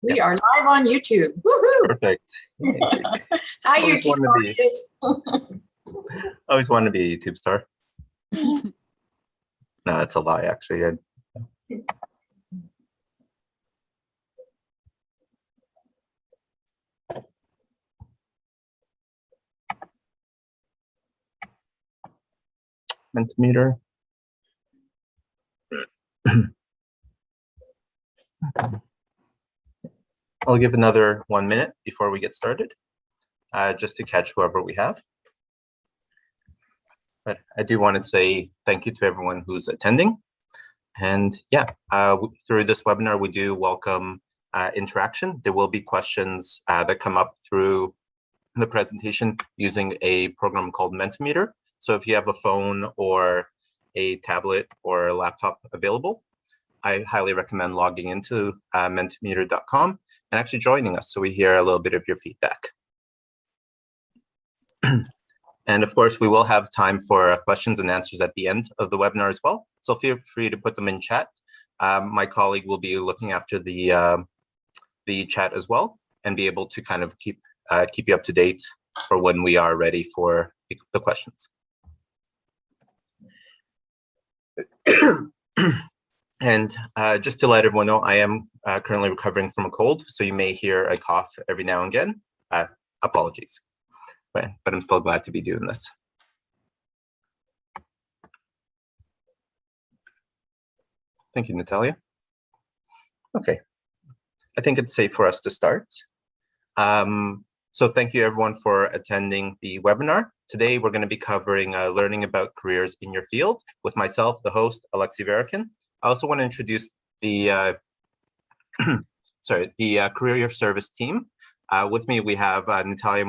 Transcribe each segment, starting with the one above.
We are live on YouTube. Woohoo! Perfect. Hi, YouTube audience. Always wanted to be a YouTube star. No, that's a lie, actually. Mentimeter. I'll give another 1 minute before we get started, just to catch whoever we have. But I do want to say thank you to everyone who's attending. And yeah, through this webinar, we do welcome interaction. There will be questions that come up through the presentation using a program called Mentimeter. So if you have a phone or a tablet or a laptop available, I highly recommend logging into mentimeter.com and actually joining us so we hear a little bit of your feedback. And of course, we will have time for questions and answers at the end of the webinar as well. So feel free to put them in chat. My colleague will be looking after the chat as well and be able to kind of keep you up to date for when we are ready for the questions. And just to let everyone know, I am currently recovering from a cold, so you may hear a cough every now and again. Apologies, but I'm still glad to be doing this. Thank you, Natalia. Okay, I think it's safe for us to start. So thank you everyone for attending the webinar. Today we're going to be covering learning about careers in your field with myself, the host, Alexi Verikin. I also want to introduce the career service team. With me, we have Natalia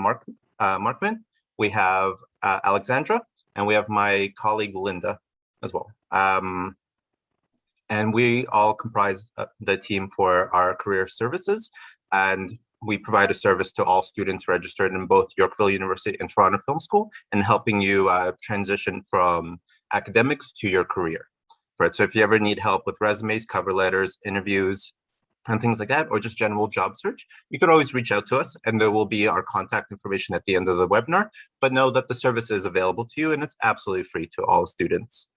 Markman, we have Alexandra, and we have my colleague Linda as well. And we all comprise the team for our career services, and we provide a service to all students registered in both Yorkville University and Toronto Film School, and helping you transition from academics to your career. Right, so if you ever need help with resumes, cover letters, interviews, and things like that, or just general job search, you can always reach out to us, and there will be our contact information at the end of the webinar. But know that the service is available to you, and it's absolutely free to all students.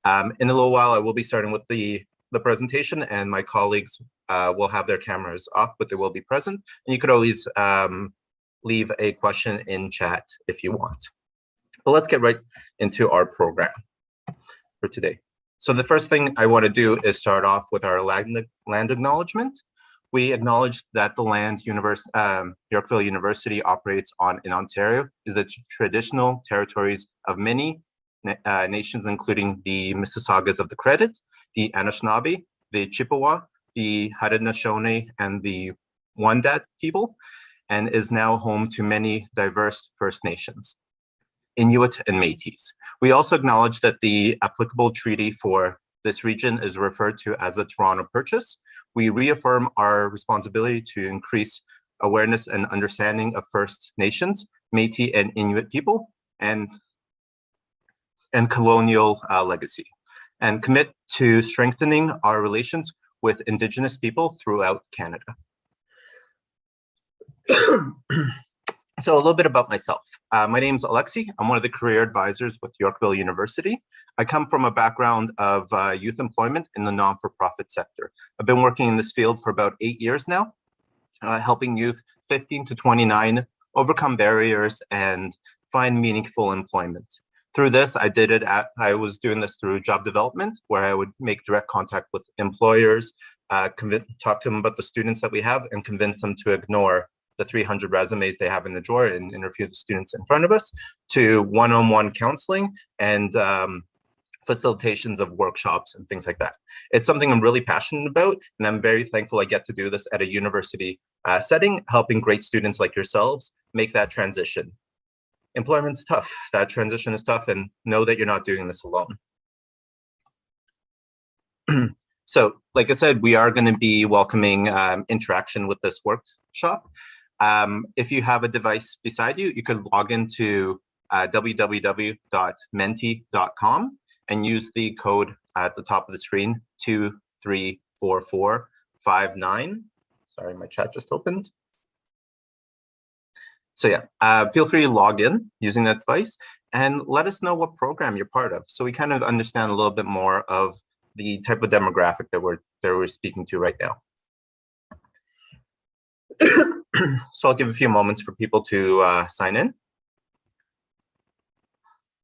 In a little while, I will be starting with the presentation, and my colleagues will have their cameras off, but they will be present. And you could always leave a question in chat if you want. But let's get right into our program for today. So the first thing I want to do is start off with our land acknowledgement. We acknowledge that the land Yorkville University operates on in Ontario is the traditional territories of many nations, including the Mississaugas of the Credit, the Anishinaabe, the Chippewa, the Haudenosaunee, and the Wendat people, and is now home to many diverse First Nations, Inuit, and Métis. We also acknowledge that the applicable treaty for this region is referred to as the Toronto Purchase. We reaffirm our responsibility to increase awareness and understanding of First Nations, Métis, and Inuit people, and colonial legacy, and commit to strengthening our relations with Indigenous people throughout Canada. So a little bit about myself. My name is Alexi. I'm one of the career advisors with Yorkville University. I come from a background of youth employment in the non-for-profit sector. I've been working in this field for about 8 years now, helping youth 15 to 29 overcome barriers and find meaningful employment. Through this, I was doing this through job development, where I would make direct contact with employers, talk to them about the students that we have, and convince them to ignore the 300 resumes they have in the drawer and interview the students in front of us, to one-on-one counseling and facilitations of workshops and things like that. It's something I'm really passionate about, and I'm very thankful I get to do this at a university setting, helping great students like yourselves make that transition. Employment's tough, that transition is tough, and know that you're not doing this alone. So, like I said, we are going to be welcoming interaction with this workshop. If you have a device beside you, you can log into www.menti.com and use the code at the top of the screen, 234459. Sorry, my chat just opened. So yeah, feel free to log in using that device and let us know what program you're part of, so we kind of understand a little bit more of the type of demographic that we're speaking to right now. So I'll give a few moments for people to sign in.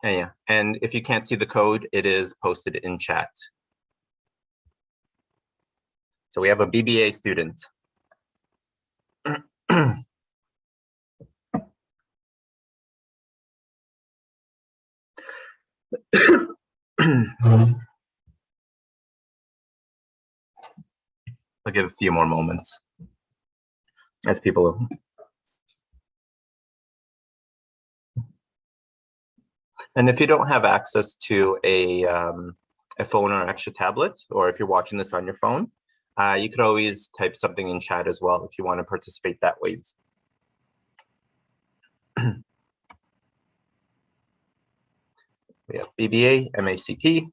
And yeah, and if you can't see the code, it is posted in chat. So we have a BBA student. I'll give a few more moments as people. And if you don't have access to a phone or an extra tablet, or if you're watching this on your phone, you could always type something in chat as well if you want to participate that way. We have BBA, MACP,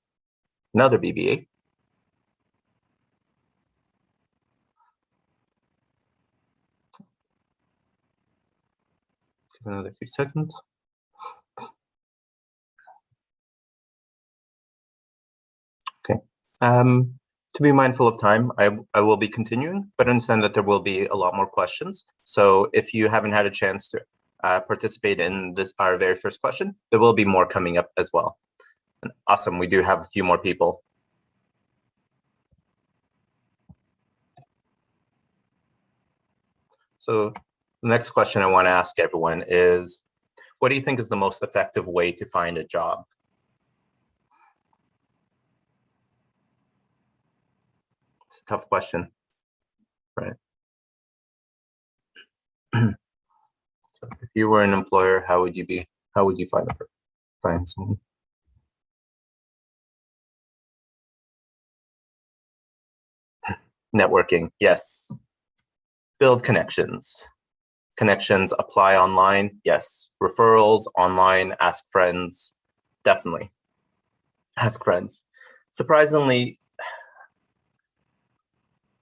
another BBA. Give another few seconds. Okay. To be mindful of time, I will be continuing, but understand that there will be a lot more questions. So if you haven't had a chance to participate in our very first question, there will be more coming up as well. And awesome, we do have a few more people. So the next question I want to ask everyone is, what do you think is the most effective way to find a job? It's a tough question, right? So if you were an employer, how would you find someone? Networking, yes. Build connections. Connections, apply online, yes. Referrals, online, ask friends, definitely. Ask friends. Surprisingly,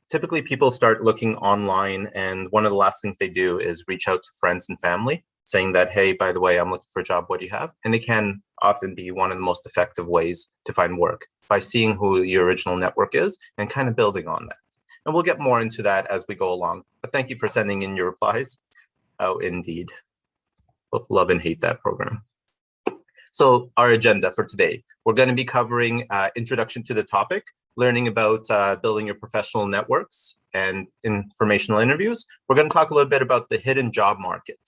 typically people start looking online, and one of the last things they do is reach out to friends and family saying that, hey, by the way, I'm looking for a job, what do you have? And it can often be one of the most effective ways to find work, by seeing who your original network is and kind of building on that. And we'll get more into that as we go along. But thank you for sending in your replies. Oh, indeed. Both love and hate that program. So our agenda for today, we're going to be covering introduction to the topic, learning about building your professional networks and informational interviews. We're going to talk a little bit about the hidden job market.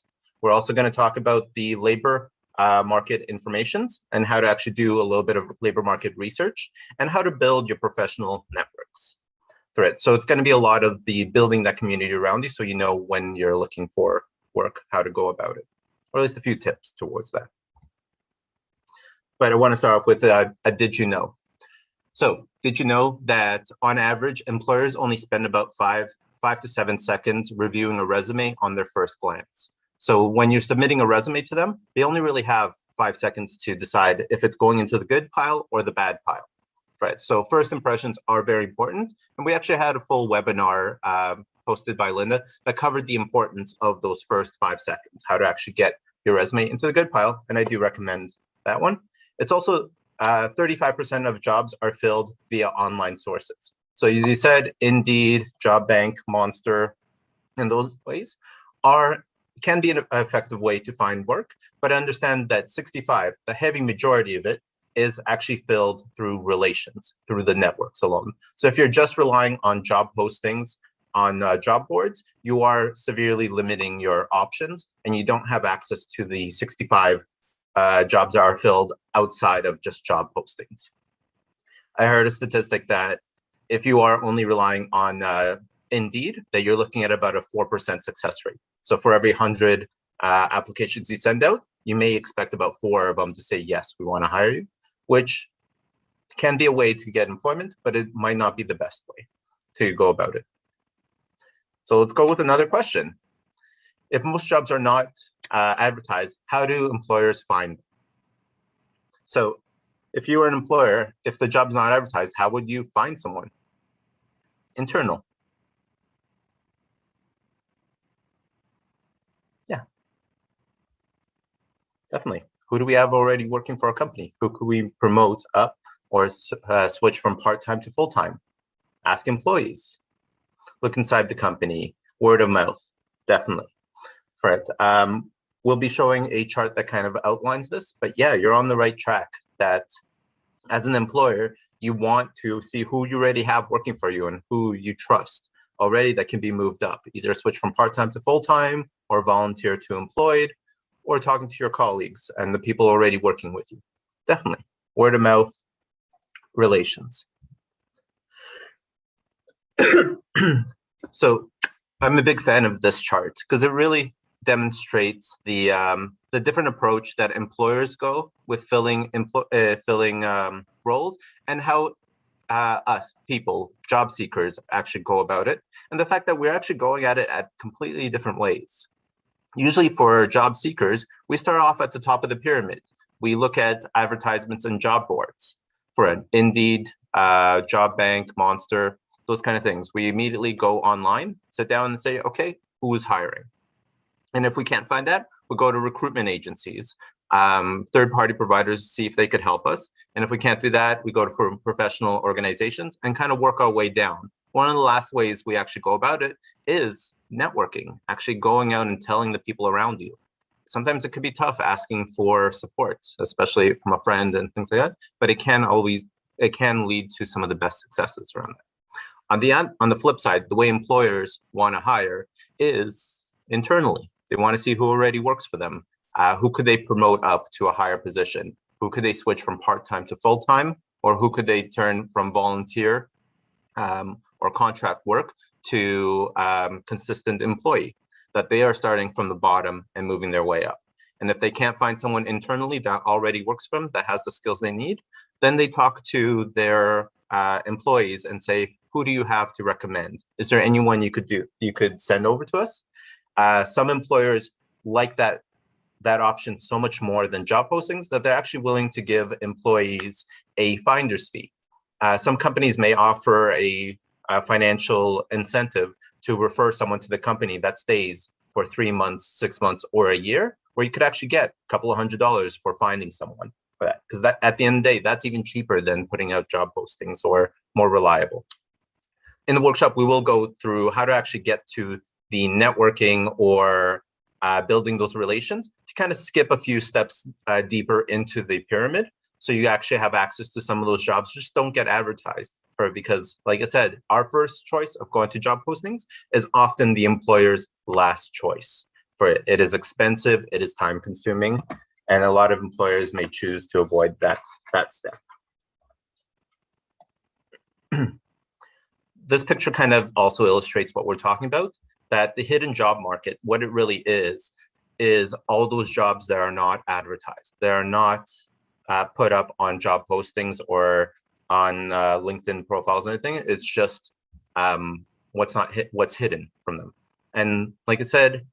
We're also going to talk about the labor market informations and how to actually do a little bit of labor market research and how to build your professional networks through it. So it's going to be a lot of the building that community around you, so you know when you're looking for work, how to go about it, or at least a few tips towards that. But I want to start off with a did you know? So did you know that on average, employers only spend about 5 to 7 seconds reviewing a resume on their first glance? So when you're submitting a resume to them, they only really have 5 seconds to decide if it's going into the good pile or the bad pile. Right. So first impressions are very important. And we actually had a full webinar posted by Linda that covered the importance of those first 5 seconds, how to actually get your resume into the good pile. And I do recommend that one. It's also 35% of jobs are filled via online sources. So as you said, Indeed, Job Bank, Monster, and those ways can be an effective way to find work. But understand that 65, the heavy majority of it, is actually filled through relations, through the networks alone. So if you're just relying on job postings on job boards, you are severely limiting your options, and you don't have access to the 65 jobs that are filled outside of just job postings. I heard a statistic that if you are only relying on Indeed, that you're looking at about a 4% success rate. So for every 100 applications you send out, you may expect about 4 of them to say, yes, we want to hire you, which can be a way to get employment, but it might not be the best way to go about it. So let's go with another question. If most jobs are not advertised, how do employers find them? So if you were an employer, if the job's not advertised, how would you find someone? Internal. Definitely. Who do we have already working for our company? Who could we promote up or switch from part-time to full-time? Ask employees. Look inside the company. Word of mouth. Definitely. For it. We'll be showing a chart that kind of outlines this, but yeah, you're on the right track. That as an employer, you want to see who you already have working for you and who you trust already that can be moved up, either switch from part-time to full-time or volunteer to employed, or talking to your colleagues and the people already working with you. Definitely. Word of mouth, relations. So I'm a big fan of this chart because it really demonstrates the different approach that employers go with filling roles, and how us people, job seekers, actually go about it, and the fact that we're actually going at it at completely different ways. Usually for job seekers, we start off at the top of the pyramid. We look at advertisements and job boards for an Indeed, Job Bank, Monster, those kind of things. We immediately go online, sit down and say, okay, who is hiring? And if we can't find that, we'll go to recruitment agencies, third-party providers, see if they could help us. And if we can't do that, we go to professional organizations and kind of work our way down. One of the last ways we actually go about it is networking, actually going out and telling the people around you. Sometimes it could be tough asking for support, especially from a friend and things like that, but it can lead to some of the best successes around that. On the flip side, the way employers want to hire is internally. They want to see who already works for them. Who could they promote up to a higher position? Who could they switch from part-time to full-time? Or who could they turn from volunteer or contract work to consistent employee? That they are starting from the bottom and moving their way up. And if they can't find someone internally that already works for them, that has the skills they need, then they talk to their employees and say, who do you have to recommend? Is there anyone you could send over to us? Some employers like that option so much more than job postings that they're actually willing to give employees a finder's fee. Some companies may offer a financial incentive to refer someone to the company that stays for 3 months, 6 months, or a year, where you could actually get a couple of $100s for finding someone for that. Because that, at the end of the day, that's even cheaper than putting out job postings, or more reliable. In the workshop, we will go through how to actually get to the networking or building those relations, to kind of skip a few steps deeper into the pyramid, so you actually have access to some of those jobs. Just don't get advertised for it, because like I said, our first choice of going to job postings is often the employer's last choice for it. It is expensive, it is time consuming, and a lot of employers may choose to avoid that step. This picture kind of also illustrates what we're talking about, that the hidden job market, what it really is all those jobs that are not advertised. They are not put up on job postings or on LinkedIn profiles or anything. It's just what's hidden from them. And like I said,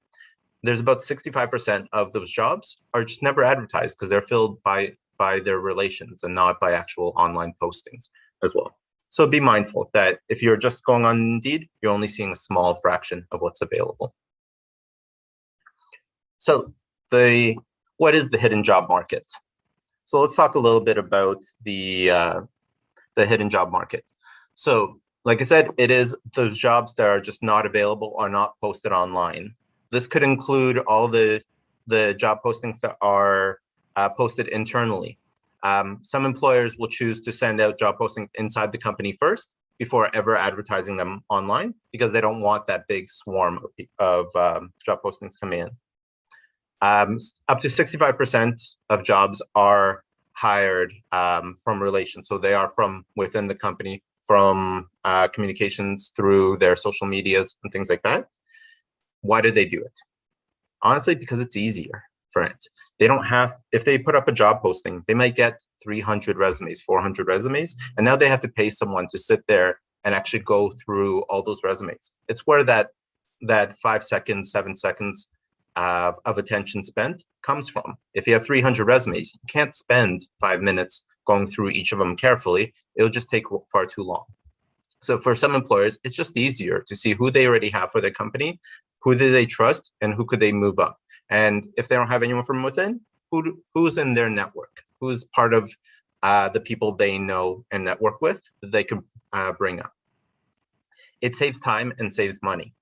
there's about 65% of those jobs are just never advertised because they're filled by their relations and not by actual online postings as well. So be mindful that if you're just going on Indeed, you're only seeing a small fraction of what's available. So what is the hidden job market? So let's talk a little bit about the hidden job market. So like I said, it is those jobs that are just not available or not posted online. This could include all the job postings that are posted internally. Some employers will choose to send out job postings inside the company first before ever advertising them online, because they don't want that big swarm of job postings coming in. Up to 65% of jobs are hired from relations. So they are from within the company, from communications through their social medias and things like that. Why do they do it? Honestly, because it's easier for it. They don't have, if they put up a job posting, they might get 300 resumes, 400 resumes, and now they have to pay someone to sit there and actually go through all those resumes. It's where that 5 seconds, 7 seconds of attention spent comes from. If you have 300 resumes, you can't spend 5 minutes going through each of them carefully. It'll just take far too long. So for some employers, it's just easier to see who they already have for their company, who do they trust, and who could they move up. And if they don't have anyone from within, who's in their network, who's part of the people they know and network with that they can bring up. It saves time and saves money.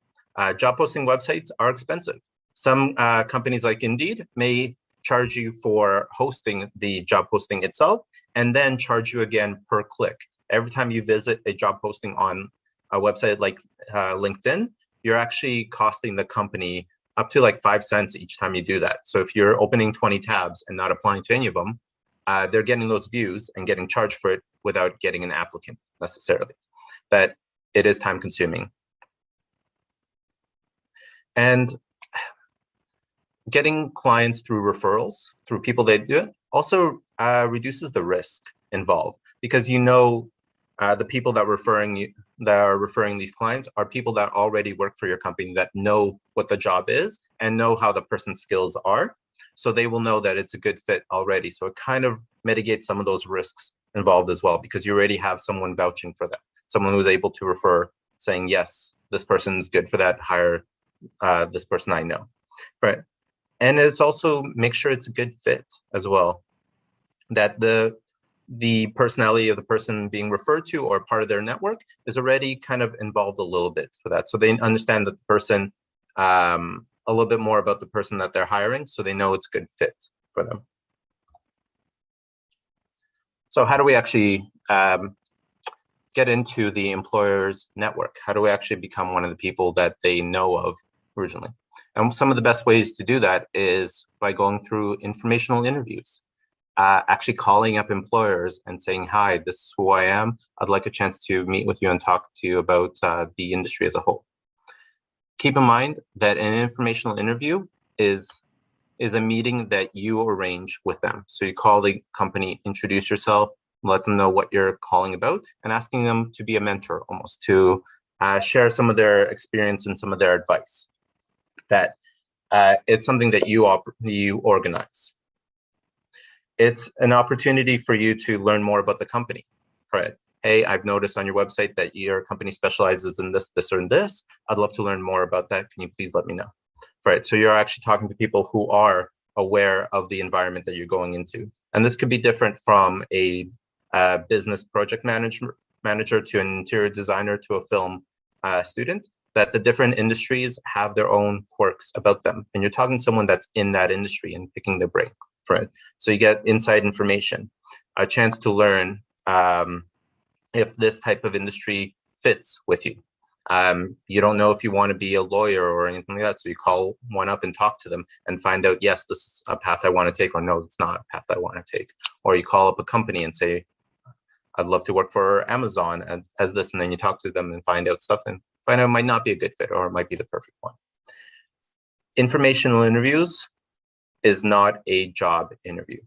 Job posting websites are expensive. Some companies like Indeed may charge you for hosting the job posting itself and then charge you again per click. Every time you visit a job posting on a website like LinkedIn, you're actually costing the company up to like 5 cents each time you do that. So if you're opening 20 tabs and not applying to any of them, they're getting those views and getting charged for it without getting an applicant necessarily. But it is time consuming. And getting clients through referrals, through people they do it, also reduces the risk involved, because you know the people that are referring these clients are people that already work for your company, that know what the job is and know how the person's skills are. So they will know that it's a good fit already. So it kind of mitigates some of those risks involved as well, because you already have someone vouching for that, someone who's able to refer, saying, yes, this person's good for that, hire this person I know, right? And it's also make sure it's a good fit as well, that the personality of the person being referred to or part of their network is already kind of involved a little bit for that. So they understand that the person, a little bit more about the person that they're hiring, so they know it's a good fit for them. So how do we actually get into the employer's network? How do we actually become one of the people that they know of originally? And some of the best ways to do that is by going through informational interviews, actually calling up employers and saying, hi, this is who I am. I'd like a chance to meet with you and talk to you about the industry as a whole. Keep in mind that an informational interview is a meeting that you arrange with them. So you call the company, introduce yourself, let them know what you're calling about, and asking them to be a mentor, almost to share some of their experience and some of their advice. That it's something that you organize. It's an opportunity for you to learn more about the company. Right? Hey, I've noticed on your website that your company specializes in this, this, or this. I'd love to learn more about that. Can you please let me know? Right. So you're actually talking to people who are aware of the environment that you're going into. And this could be different from a business project manager to an interior designer to a film student, that the different industries have their own quirks about them. And you're talking to someone that's in that industry and picking their brain for it. So you get inside information, a chance to learn if this type of industry fits with you. You don't know if you want to be a lawyer or anything like that. So you call one up and talk to them and find out, yes, this is a path I want to take, or no, it's not a path I want to take. Or you call up a company and say, I'd love to work for Amazon as this, and then you talk to them and find out stuff and find out it might not be a good fit or it might be the perfect one. Informational interviews is not a job interview,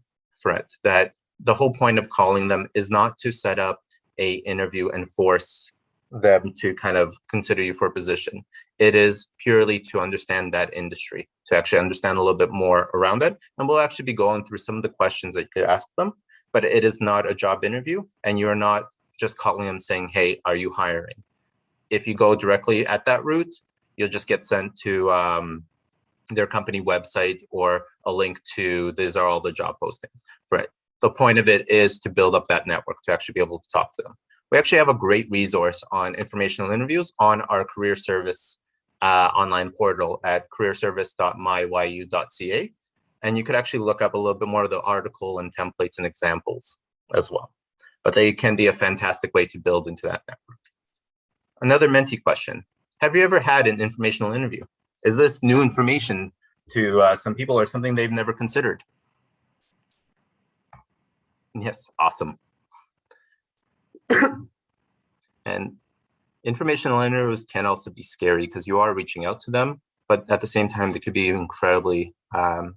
right? That the whole point of calling them is not to set up a interview and force them to kind of consider you for a position. It is purely to understand that industry, to actually understand a little bit more around it. And we'll actually be going through some of the questions that you could ask them, but it is not a job interview, and you're not just calling them saying, hey, are you hiring? If you go directly at that route, you'll just get sent to their company website or a link to these are all the job postings, right? The point of it is to build up that network, to actually be able to talk to them. We actually have a great resource on informational interviews on our career service online portal at careerservice.myyu.ca. And you could actually look up a little bit more of the article and templates and examples as well. But they can be a fantastic way to build into that network. Another Menti question. Have you ever had an informational interview? Is this new information to some people or something they've never considered? Yes, awesome. And informational interviews can also be scary because you are reaching out to them, but at the same time, they could be incredibly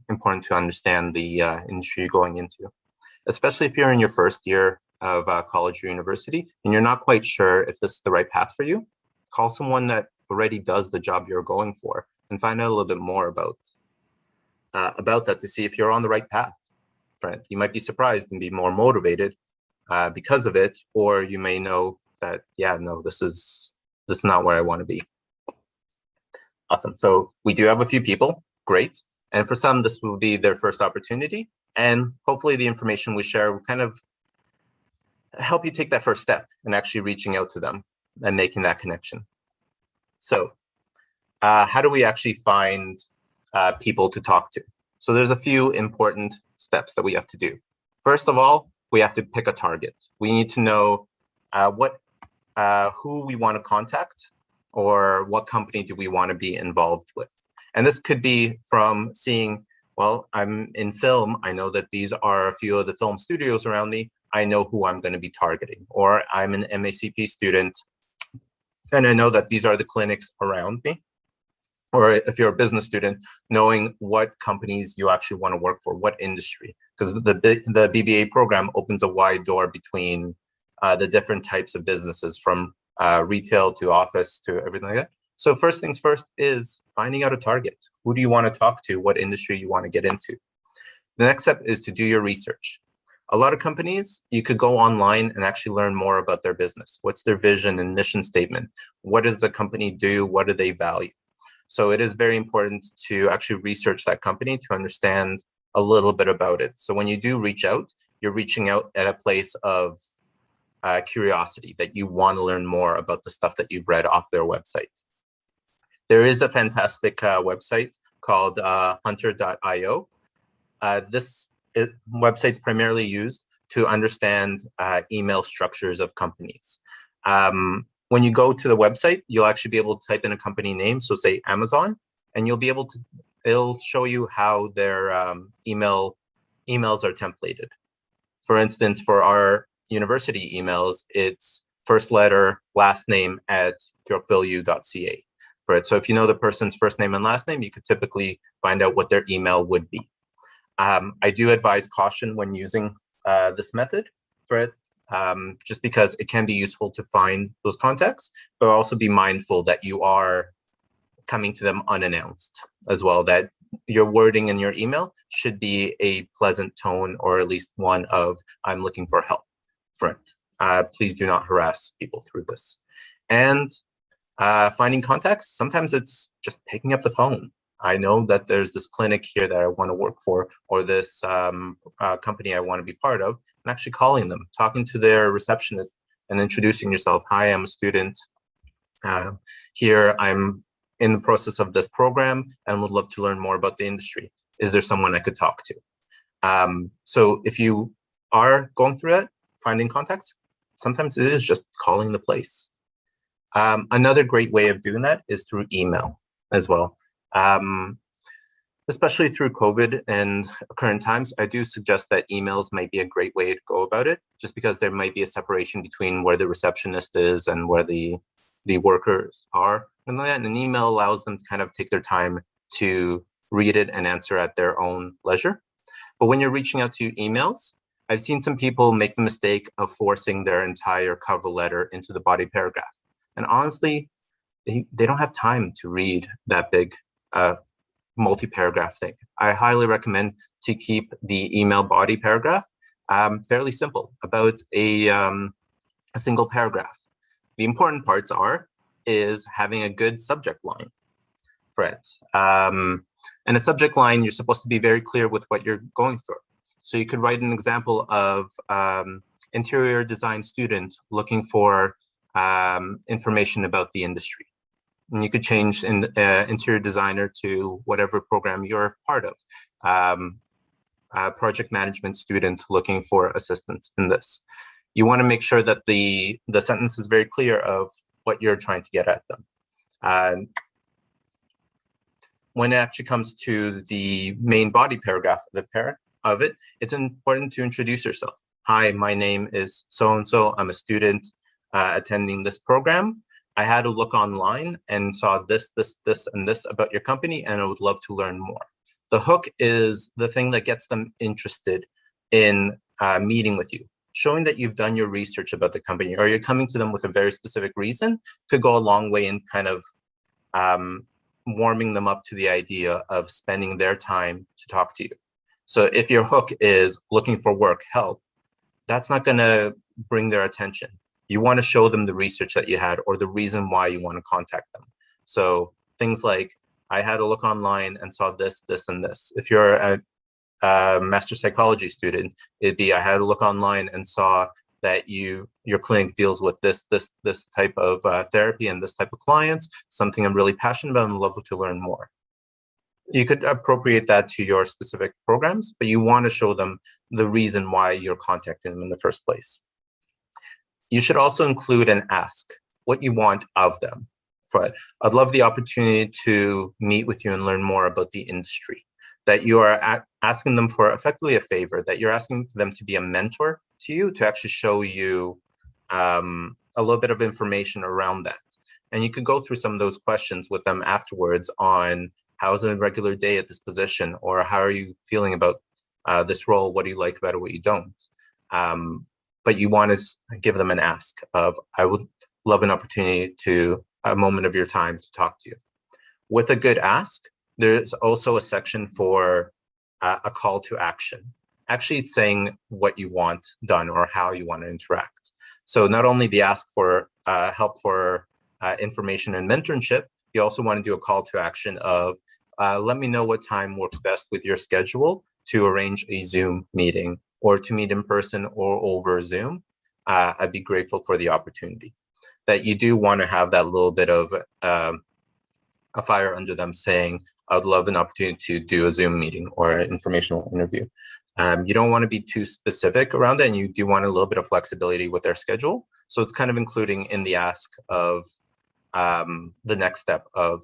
important to understand the industry you're going into, especially if you're in your first year of college or university and you're not quite sure if this is the right path for you. Call someone that already does the job you're going for and find out a little bit more about that to see if you're on the right path. Right? You might be surprised and be more motivated because of it, or you may know that, yeah, no, this is not where I want to be. Awesome. So we do have a few people. Great. And for some, this will be their first opportunity. And hopefully the information we share will kind of help you take that first step in actually reaching out to them and making that connection. So how do we actually find people to talk to? So there's a few important steps that we have to do. First of all, we have to pick a target. We need to know who we want to contact, or what company do we want to be involved with. And this could be from seeing, well, I'm in film. I know that these are a few of the film studios around me. I know who I'm going to be targeting. Or I'm an MACP student, and I know that these are the clinics around me. Or if you're a business student, knowing what companies you actually want to work for, what industry, because the BBA program opens a wide door between the different types of businesses, from retail to office to everything like that. So first things first is finding out a target. Who do you want to talk to? What industry you want to get into? The next step is to do your research. A lot of companies, you could go online and actually learn more about their business. What's their vision and mission statement? What does the company do? What do they value? So it is very important to actually research that company to understand a little bit about it. So when you do reach out, you're reaching out at a place of curiosity, that you want to learn more about the stuff that you've read off their website. There is a fantastic website called hunter.io. This website is primarily used to understand email structures of companies. When you go to the website, you'll actually be able to type in a company name, so say Amazon, and you'll be able to, it'll show you how their emails are templated. For instance, for our university emails, it's first letter, last name at yorkvilleu.ca. For it. So if you know the person's first name and last name, you could typically find out what their email would be. I do advise caution when using this method for it, just because it can be useful to find those contacts, but also be mindful that you are coming to them unannounced as well, that your wording in your email should be a pleasant tone, or at least one of, I'm looking for help for it. Please do not harass people through this. And finding contacts, sometimes it's just picking up the phone. I know that there's this clinic here that I want to work for, or this company I want to be part of, and actually calling them, talking to their receptionist and introducing yourself. Hi, I'm a student here. I'm in the process of this program and would love to learn more about the industry. Is there someone I could talk to? So if you are going through it, finding contacts, sometimes it is just calling the place. Another great way of doing that is through email as well. Especially through COVID and current times, I do suggest that emails might be a great way to go about it, just because there might be a separation between where the receptionist is and where the workers are. And then an email allows them to kind of take their time to read it and answer at their own leisure. But when you're reaching out to emails, I've seen some people make the mistake of forcing their entire cover letter into the body paragraph. And honestly, they don't have time to read that big multi-paragraph thing. I highly recommend to keep the email body paragraph fairly simple, about a single paragraph. The important parts is having a good subject line for it. And a subject line, you're supposed to be very clear with what you're going for. So you could write an example of interior design student looking for information about the industry. And you could change interior designer to whatever program you're part of. Project management student looking for assistance in this. You want to make sure that the sentence is very clear of what you're trying to get at them. When it actually comes to the main body paragraph of it, it's important to introduce yourself. Hi, my name is so-and-so. I'm a student attending this program. I had a look online and saw this, and this about your company, and I would love to learn more. The hook is the thing that gets them interested in meeting with you. Showing that you've done your research about the company, or you're coming to them with a very specific reason, could go a long way in kind of warming them up to the idea of spending their time to talk to you. So if your hook is looking for work, help, that's not going to bring their attention. You want to show them the research that you had, or the reason why you want to contact them. So things like, I had a look online and saw this, this, and this. If you're a master psychology student, it'd be I had a look online and saw that your clinic deals with this type of therapy and this type of clients, something I'm really passionate about and love to learn more. You could appropriate that to your specific programs, but you want to show them the reason why you're contacting them in the first place. You should also include an ask, what you want of them. I'd love the opportunity to meet with you and learn more about the industry, that you are asking them for effectively a favor, that you're asking for them to be a mentor to you, to actually show you a little bit of information around that. And you could go through some of those questions with them afterwards on how's a regular day at this position, or how are you feeling about this role? What do you like about it, what you don't? But you want to give them an ask of, I would love an opportunity to, a moment of your time to talk to you. With a good ask, there's also a section for a call to action, actually saying what you want done or how you want to interact. So not only the ask for help for information and mentorship, you also want to do a call to action of, let me know what time works best with your schedule to arrange a Zoom meeting or to meet in person or over Zoom. I'd be grateful for the opportunity. That you do want to have that little bit of a fire under them saying, I'd love an opportunity to do a Zoom meeting or an informational interview. You don't want to be too specific around that, and you do want a little bit of flexibility with their schedule. So it's kind of including in the ask of the next step of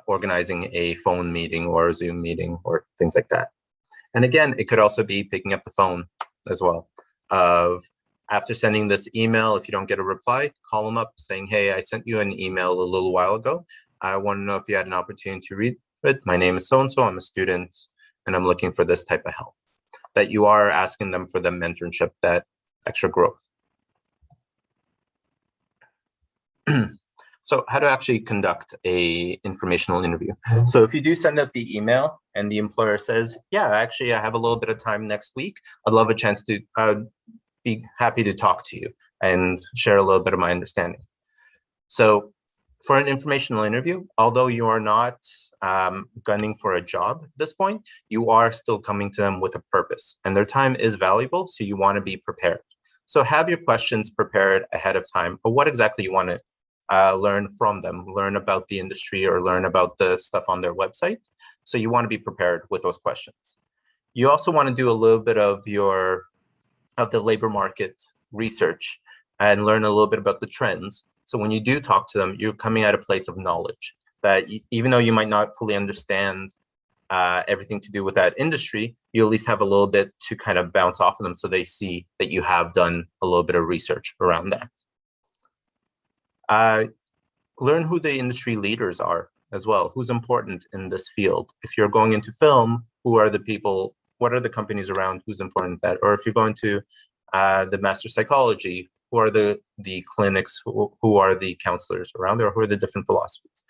organizing a phone meeting or a Zoom meeting or things like that. And again, it could also be picking up the phone as well. After sending this email, if you don't get a reply, call them up saying, hey, I sent you an email a little while ago. I want to know if you had an opportunity to read it. My name is so-and-so, I'm a student, and I'm looking for this type of help. That you are asking them for the mentorship, that extra growth. So how to actually conduct a informational interview. So if you do send out the email and the employer says, yeah, actually, I have a little bit of time next week, I'd love a chance to be happy to talk to you and share a little bit of my understanding. So for an informational interview, although you are not gunning for a job at this point, you are still coming to them with a purpose, and their time is valuable, so you want to be prepared. So have your questions prepared ahead of time for what exactly you want to learn from them, learn about the industry or learn about the stuff on their website. So you want to be prepared with those questions. You also want to do a little bit of the labor market research and learn a little bit about the trends. So when you do talk to them, you're coming at a place of knowledge that even though you might not fully understand everything to do with that industry, you at least have a little bit to kind of bounce off of them so they see that you have done a little bit of research around that. Learn who the industry leaders are as well, who's important in this field. If you're going into film, who are the people, what are the companies around, who's important in that? Or if you're going to the master psychology, who are the clinics, who are the counselors around there, who are the different philosophies.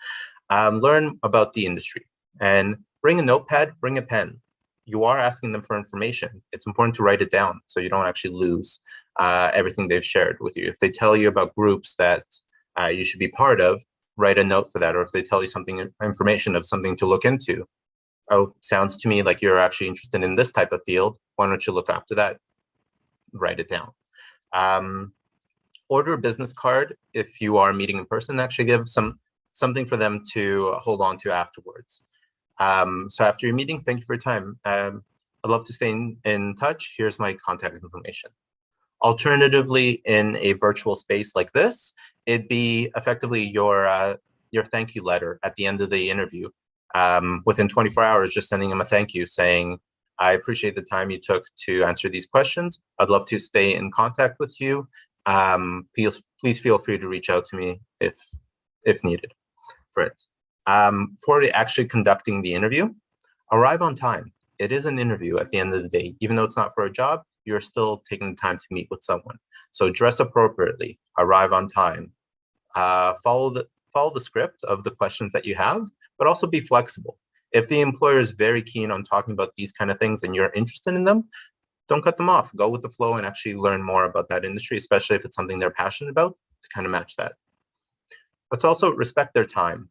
Learn about the industry and bring a notepad, bring a pen. You are asking them for information. It's important to write it down so you don't actually lose everything they've shared with you. If they tell you about groups that you should be part of, write a note for that. Or if they tell you something, information of something to look into, oh, sounds to me like you're actually interested in this type of field. Why don't you look after that? Write it down. Order a business card if you are meeting in person. Actually give something for them to hold on to afterwards. So after your meeting, thank you for your time. I'd love to stay in touch. Here's my contact information. Alternatively, in a virtual space like this, it'd be effectively your thank you letter at the end of the interview. Within 24 hours, just sending them a thank you saying, I appreciate the time you took to answer these questions. I'd love to stay in contact with you. Please feel free to reach out to me if needed for it. For actually conducting the interview, arrive on time. It is an interview at the end of the day. Even though it's not for a job, you're still taking the time to meet with someone. So dress appropriately, arrive on time, follow the script of the questions that you have, but also be flexible. If the employer is very keen on talking about these kind of things and you're interested in them, don't cut them off. Go with the flow and actually learn more about that industry, especially if it's something they're passionate about, to kind of match that. Let's also respect their time.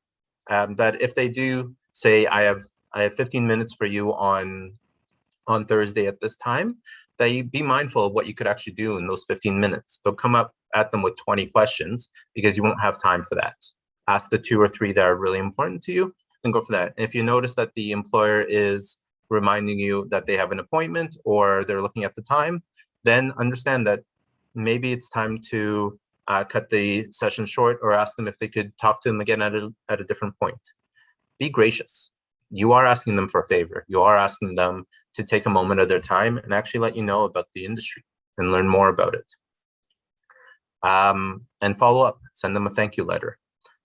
that if they do say, I have 15 minutes for you on Thursday at this time, that you be mindful of what you could actually do in those 15 minutes. Don't come up at them with 20 questions because you won't have time for that. Ask the 2 or 3 that are really important to you and go for that. And if you notice that the employer is reminding you that they have an appointment or they're looking at the time, then understand that maybe it's time to cut the session short, or ask them if they could talk to them again at a different point. Be gracious. You are asking them for a favor. You are asking them to take a moment of their time and actually let you know about the industry and learn more about it. And follow up, send them a thank you letter.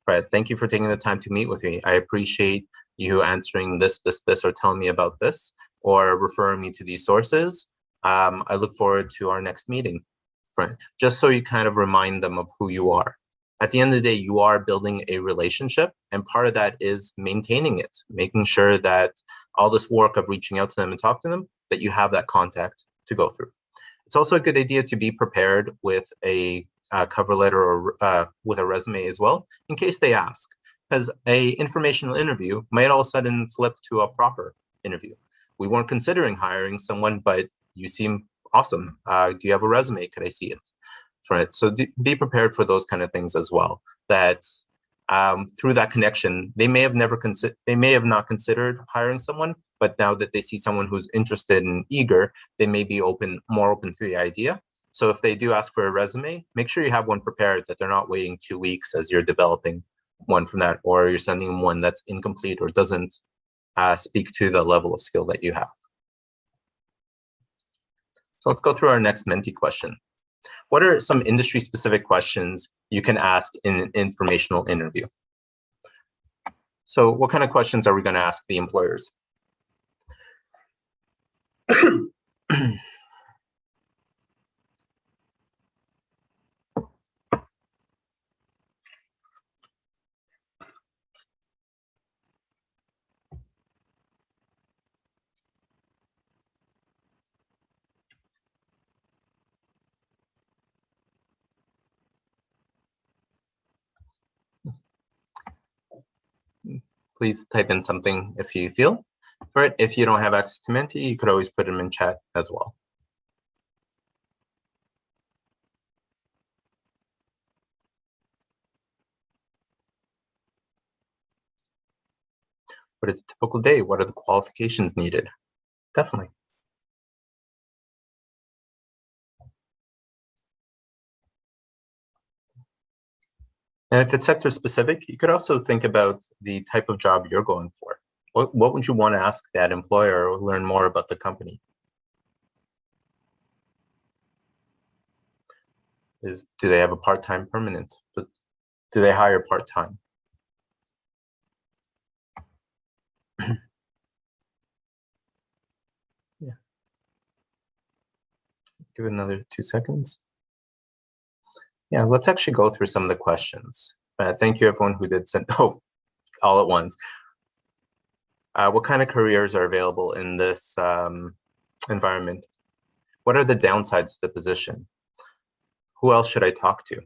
Right, thank you for taking the time to meet with me. I appreciate you answering this, or telling me about this, or referring me to these sources. I look forward to our next meeting. Right, just so you kind of remind them of who you are. At the end of the day, you are building a relationship, and part of that is maintaining it, making sure that all this work of reaching out to them and talk to them, that you have that contact to go through. It's also a good idea to be prepared with a cover letter or with a resume as well, in case they ask, because a informational interview might all of a sudden flip to a proper interview. We weren't considering hiring someone, but you seem awesome. Do you have a resume? Could I see it? Right. So be prepared for those kind of things as well. That through that connection, they may have not considered hiring someone, but now that they see someone who's interested and eager, they may be more open to the idea. So if they do ask for a resume, make sure you have one prepared, that they're not waiting 2 weeks as you're developing one from that, or you're sending them one that's incomplete or doesn't speak to the level of skill that you have. So let's go through our next Menti question. What are some industry-specific questions you can ask in an informational interview? So what kind of questions are we going to ask the employers? Please type in something if you feel for it. If you don't have access to Menti, you could always put them in chat as well. What is a typical day? What are the qualifications needed? Definitely. And if it's sector specific, you could also think about the type of job you're going for. What would you want to ask that employer or learn more about the company? Do they have a part-time permanent? Do they hire part-time? Yeah. Give it another 2 seconds. Yeah, let's actually go through some of the questions. Thank you everyone who did send, all at once. What kind of careers are available in this environment? What are the downsides to the position? Who else should I talk to?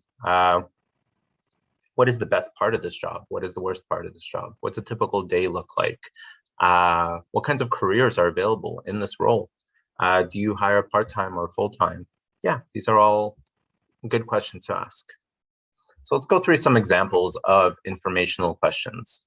What is the best part of this job? What is the worst part of this job? What's a typical day look like? What kinds of careers are available in this role? Do you hire part-time or full-time? Yeah, these are all good questions to ask. So let's go through some examples of informational questions.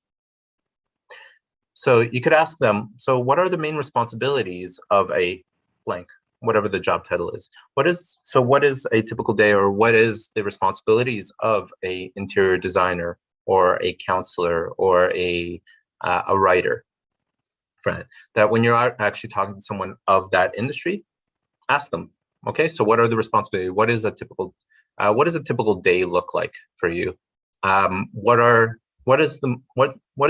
So you could ask them, so what are the main responsibilities of a blank, whatever the job title is? What is a typical day, or what is the responsibilities of a interior designer or a counselor or a writer? Friend, that when you're actually talking to someone of that industry, ask them, okay, so what are the responsibilities? What is a typical day look like for you? What is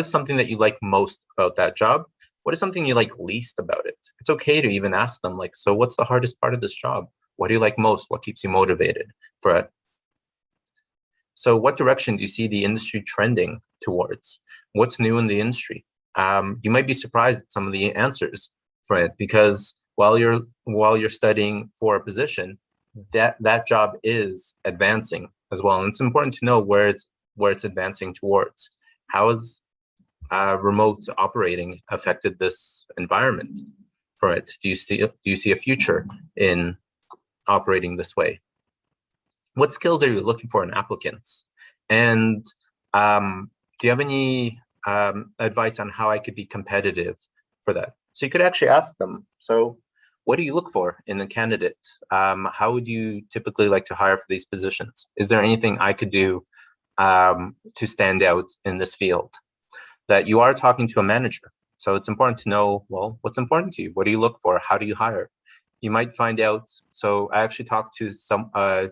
something that you like most about that job? What is something you like least about it? It's okay to even ask them, like, so what's the hardest part of this job? What do you like most? What keeps you motivated for it? So what direction do you see the industry trending towards? What's new in the industry? You might be surprised at some of the answers for it, because while you're studying for a position, that job is advancing as well. And it's important to know where it's advancing towards. How is remote operating affected this environment for it? Do you see a future in operating this way? What skills are you looking for in applicants? And do you have any advice on how I could be competitive for that? So you could actually ask them, so what do you look for in a candidate? How would you typically like to hire for these positions? Is there anything I could do to stand out in this field? That you are talking to a manager. So it's important to know, well, what's important to you? What do you look for? How do you hire? You might find out. So I actually talked to someone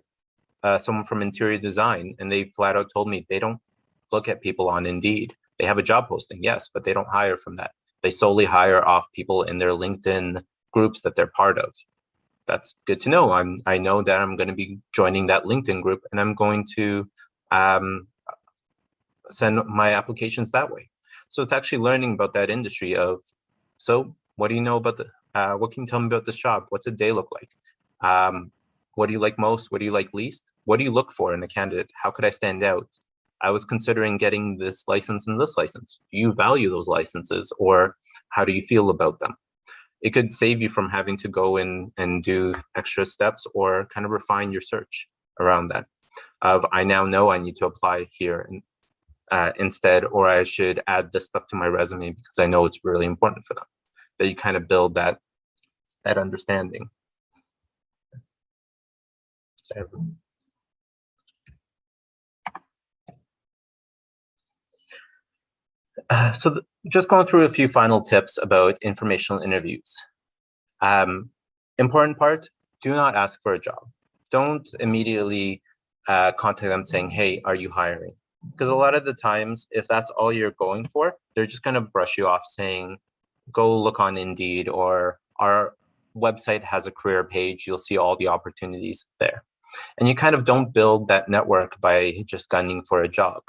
from interior design, and they flat out told me they don't look at people on Indeed. They have a job posting, yes, but they don't hire from that. They solely hire off people in their LinkedIn groups that they're part of. That's good to know. I know that I'm going to be joining that LinkedIn group, and I'm going to send my applications that way. So it's actually learning about that industry of, so what do you know about what can you tell me about this job? What's a day look like? What do you like most? What do you like least? What do you look for in a candidate? How could I stand out? I was considering getting this license and this license. Do you value those licenses, or how do you feel about them? It could save you from having to go in and do extra steps, or kind of refine your search around that. I now know I need to apply here instead, or I should add this stuff to my resume because I know it's really important for them. That you kind of build that understanding. Just going through a few final tips about informational interviews. Important part, do not ask for a job. Don't immediately contact them saying, hey, are you hiring? Because a lot of the times, if that's all you're going for, they're just going to brush you off saying, go look on Indeed, or our website has a career page. You'll see all the opportunities there. And you kind of don't build that network by just gunning for a job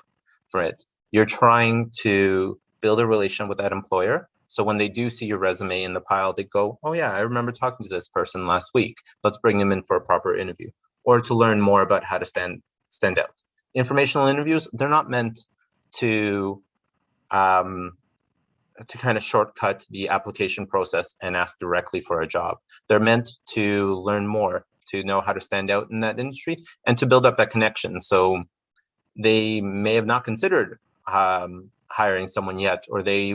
for it. You're trying to build a relation with that employer. So when they do see your resume in the pile, they go, oh yeah, I remember talking to this person last week. Let's bring them in for a proper interview, or to learn more about how to stand out. Informational interviews, they're not meant to kind of shortcut the application process and ask directly for a job. They're meant to learn more, to know how to stand out in that industry, and to build up that connection. So they may have not considered hiring someone yet, or they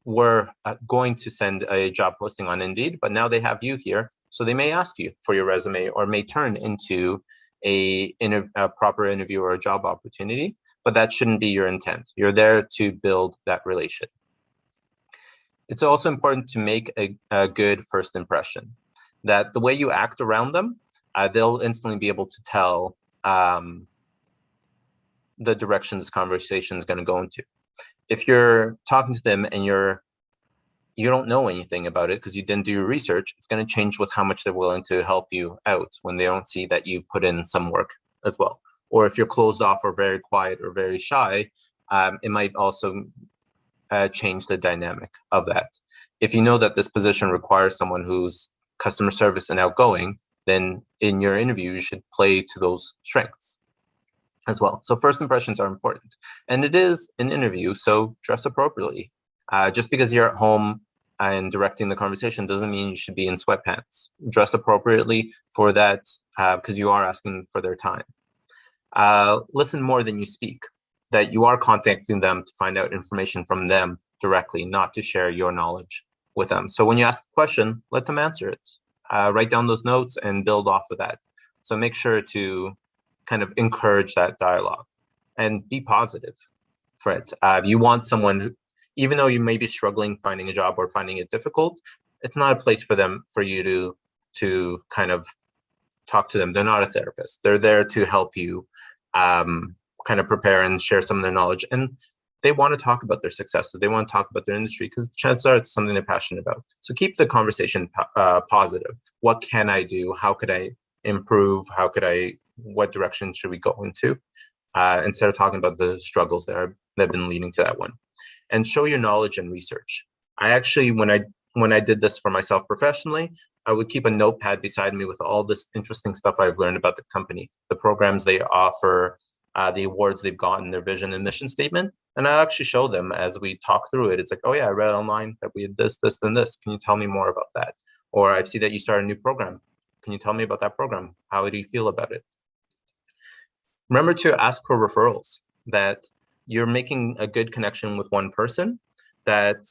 were going to send a job posting on Indeed, but now they have you here. So they may ask you for your resume, or may turn into a proper interview or a job opportunity, but that shouldn't be your intent. You're there to build that relation. It's also important to make a good first impression, that the way you act around them, they'll instantly be able to tell the direction this conversation is going to go into. If you're talking to them and you don't know anything about it because you didn't do your research, it's going to change with how much they're willing to help you out when they don't see that you've put in some work as well. Or if you're closed off or very quiet or very shy, it might also change the dynamic of that. If you know that this position requires someone who's customer service and outgoing, then in your interview, you should play to those strengths as well. So first impressions are important. And it is an interview, so dress appropriately. Just because you're at home and directing the conversation doesn't mean you should be in sweatpants. Dress appropriately for that, because you are asking for their time. Listen more than you speak, that you are contacting them to find out information from them directly, not to share your knowledge with them. So when you ask a question, let them answer it. Write down those notes and build off of that. So make sure to kind of encourage that dialogue and be positive for it. You want someone who, even though you may be struggling finding a job or finding it difficult, it's not a place for you to kind of talk to them. They're not a therapist. They're there to help you kind of prepare and share some of their knowledge. And they want to talk about their successes. They want to talk about their industry because chances are it's something they're passionate about. So keep the conversation positive. What can I do? How could I improve? What direction should we go into? Instead of talking about the struggles that have been leading to that one. And show your knowledge and research. I actually, when I did this for myself professionally, I would keep a notepad beside me with all this interesting stuff I've learned about the company, the programs they offer, the awards they've gotten, their vision and mission statement. And I actually show them as we talk through it. It's like, oh yeah, I read online that we had this, this, and this. Can you tell me more about that? Or I see that you started a new program. Can you tell me about that program? How do you feel about it? Remember to ask for referrals, that you're making a good connection with one person, that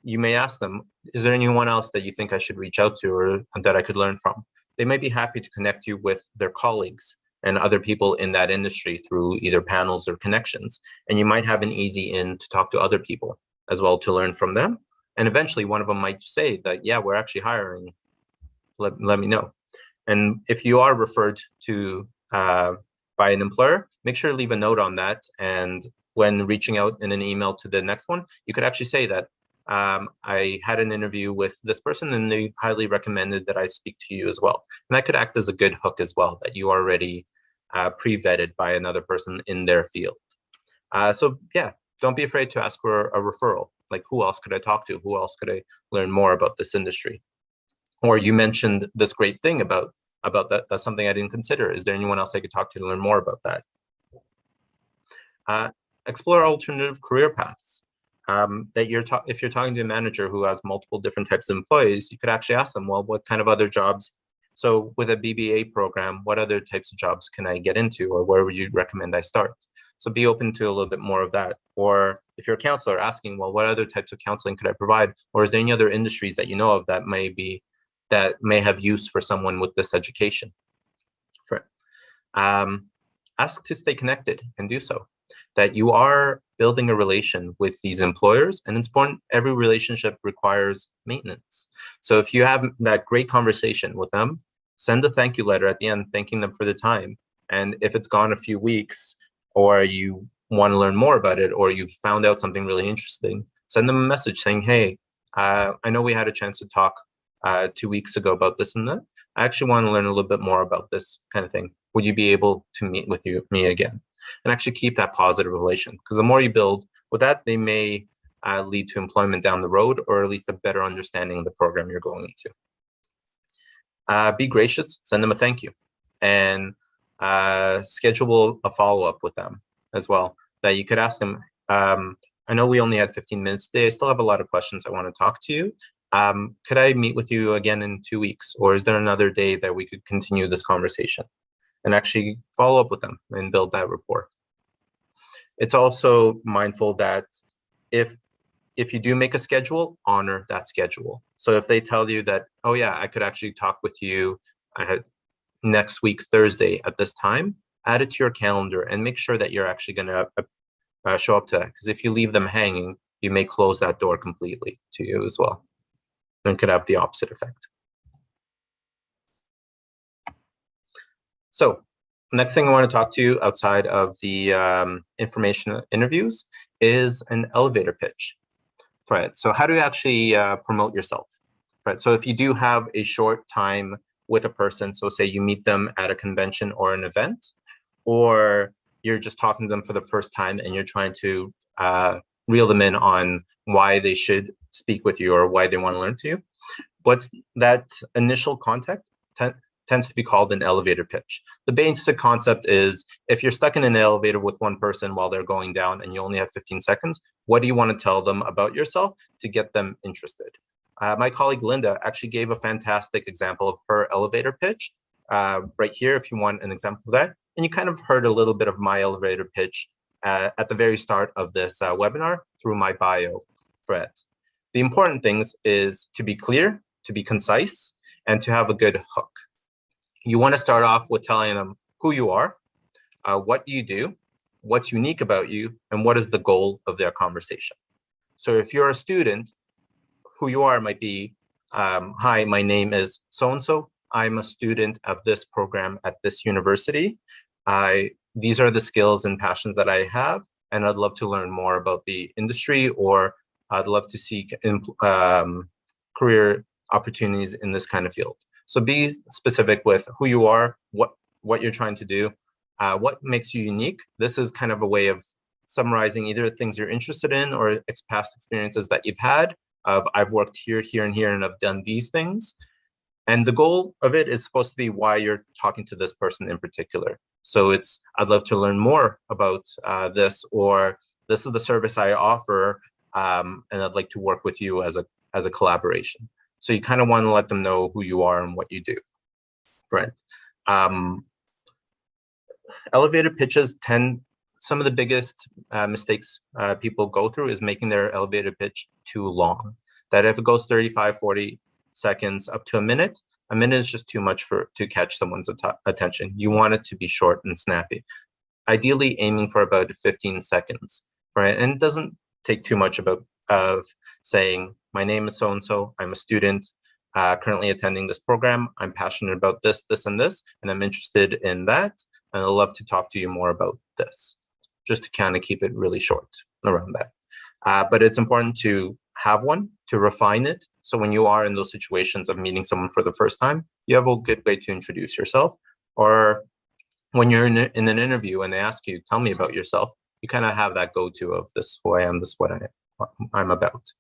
you may ask them, is there anyone else that you think I should reach out to or that I could learn from? They may be happy to connect you with their colleagues and other people in that industry through either panels or connections. And you might have an easy in to talk to other people as well to learn from them. And eventually one of them might say that, yeah, we're actually hiring, let me know. And if you are referred to by an employer, make sure to leave a note on that. And when reaching out in an email to the next one, you could actually say that I had an interview with this person and they highly recommended that I speak to you as well. And that could act as a good hook as well, that you are already pre-vetted by another person in their field. So yeah, don't be afraid to ask for a referral. Like, who else could I talk to? Who else could I learn more about this industry? Or you mentioned this great thing about that. That's something I didn't consider. Is there anyone else I could talk to learn more about that? Explore alternative career paths. That if you're talking to a manager who has multiple different types of employees, you could actually ask them, well, what kind of other jobs? So with a BBA program, what other types of jobs can I get into, or where would you recommend I start? So be open to a little bit more of that. Or if you're a counselor, asking, well, what other types of counseling could I provide? Or is there any other industries that you know of that may have use for someone with this education? Ask to stay connected and do so. That you are building a relation with these employers, and it's important, every relationship requires maintenance. So if you have that great conversation with them, send a thank you letter at the end, thanking them for the time. And if it's gone a few weeks, or you want to learn more about it, or you've found out something really interesting, send them a message saying, hey, I know we had a chance to talk 2 weeks ago about this and that. I actually want to learn a little bit more about this kind of thing. Would you be able to meet with me again? And actually keep that positive relation, because the more you build with that, they may lead to employment down the road, or at least a better understanding of the program you're going into. Be gracious, send them a thank you, and schedule a follow-up with them as well, that you could ask them, I know we only had 15 minutes today. I still have a lot of questions I want to talk to you. Could I meet with you again in 2 weeks? Or is there another day that we could continue this conversation? And actually follow up with them and build that rapport. It's also mindful that if you do make a schedule, honor that schedule. So if they tell you that, oh yeah, I could actually talk with you next week, Thursday at this time, add it to your calendar and make sure that you're actually going to show up to that. Because if you leave them hanging, you may close that door completely to you as well. And could have the opposite effect. So next thing I want to talk to you outside of the information interviews is an elevator pitch. Right. So how do you actually promote yourself? Right. So if you do have a short time with a person, so say you meet them at a convention or an event, or you're just talking to them for the first time and you're trying to reel them in on why they should speak with you or why they want to learn to you, what's that initial contact tends to be called an elevator pitch. The basic concept is, if you're stuck in an elevator with one person while they're going down and you only have 15 seconds, what do you want to tell them about yourself to get them interested? My colleague Linda actually gave a fantastic example of her elevator pitch right here, if you want an example of that. And you kind of heard a little bit of my elevator pitch at the very start of this webinar through my bio thread. The important things is to be clear, to be concise, and to have a good hook. You want to start off with telling them who you are, what you do, what's unique about you, and what is the goal of their conversation. So if you're a student, who you are might be, hi, my name is so-and-so. I'm a student of this program at this university. These are the skills and passions that I have, and I'd love to learn more about the industry, or I'd love to seek career opportunities in this kind of field. So be specific with who you are, what you're trying to do, what makes you unique. This is kind of a way of summarizing either things you're interested in or past experiences that you've had of, I've worked here, here, and here, and I've done these things. And the goal of it is supposed to be why you're talking to this person in particular. So it's, I'd love to learn more about this, or this is the service I offer, and I'd like to work with you as a collaboration. So you kind of want to let them know who you are and what you do. Right. Elevator pitches some of the biggest mistakes people go through is making their elevator pitch too long. That if it goes 35, 40 seconds up to a minute is just too much to catch someone's attention. You want it to be short and snappy. Ideally aiming for about 15 seconds, right? And it doesn't take too much of saying, my name is so-and-so, I'm a student, currently attending this program, I'm passionate about this, this, and this, and I'm interested in that, and I'd love to talk to you more about this, just to kind of keep it really short around that. But it's important to have one, to refine it, so when you are in those situations of meeting someone for the first time, you have a good way to introduce yourself. Or when you're in an interview and they ask you, tell me about yourself, you kind of have that go-to of this is who I am, this is what I'm about.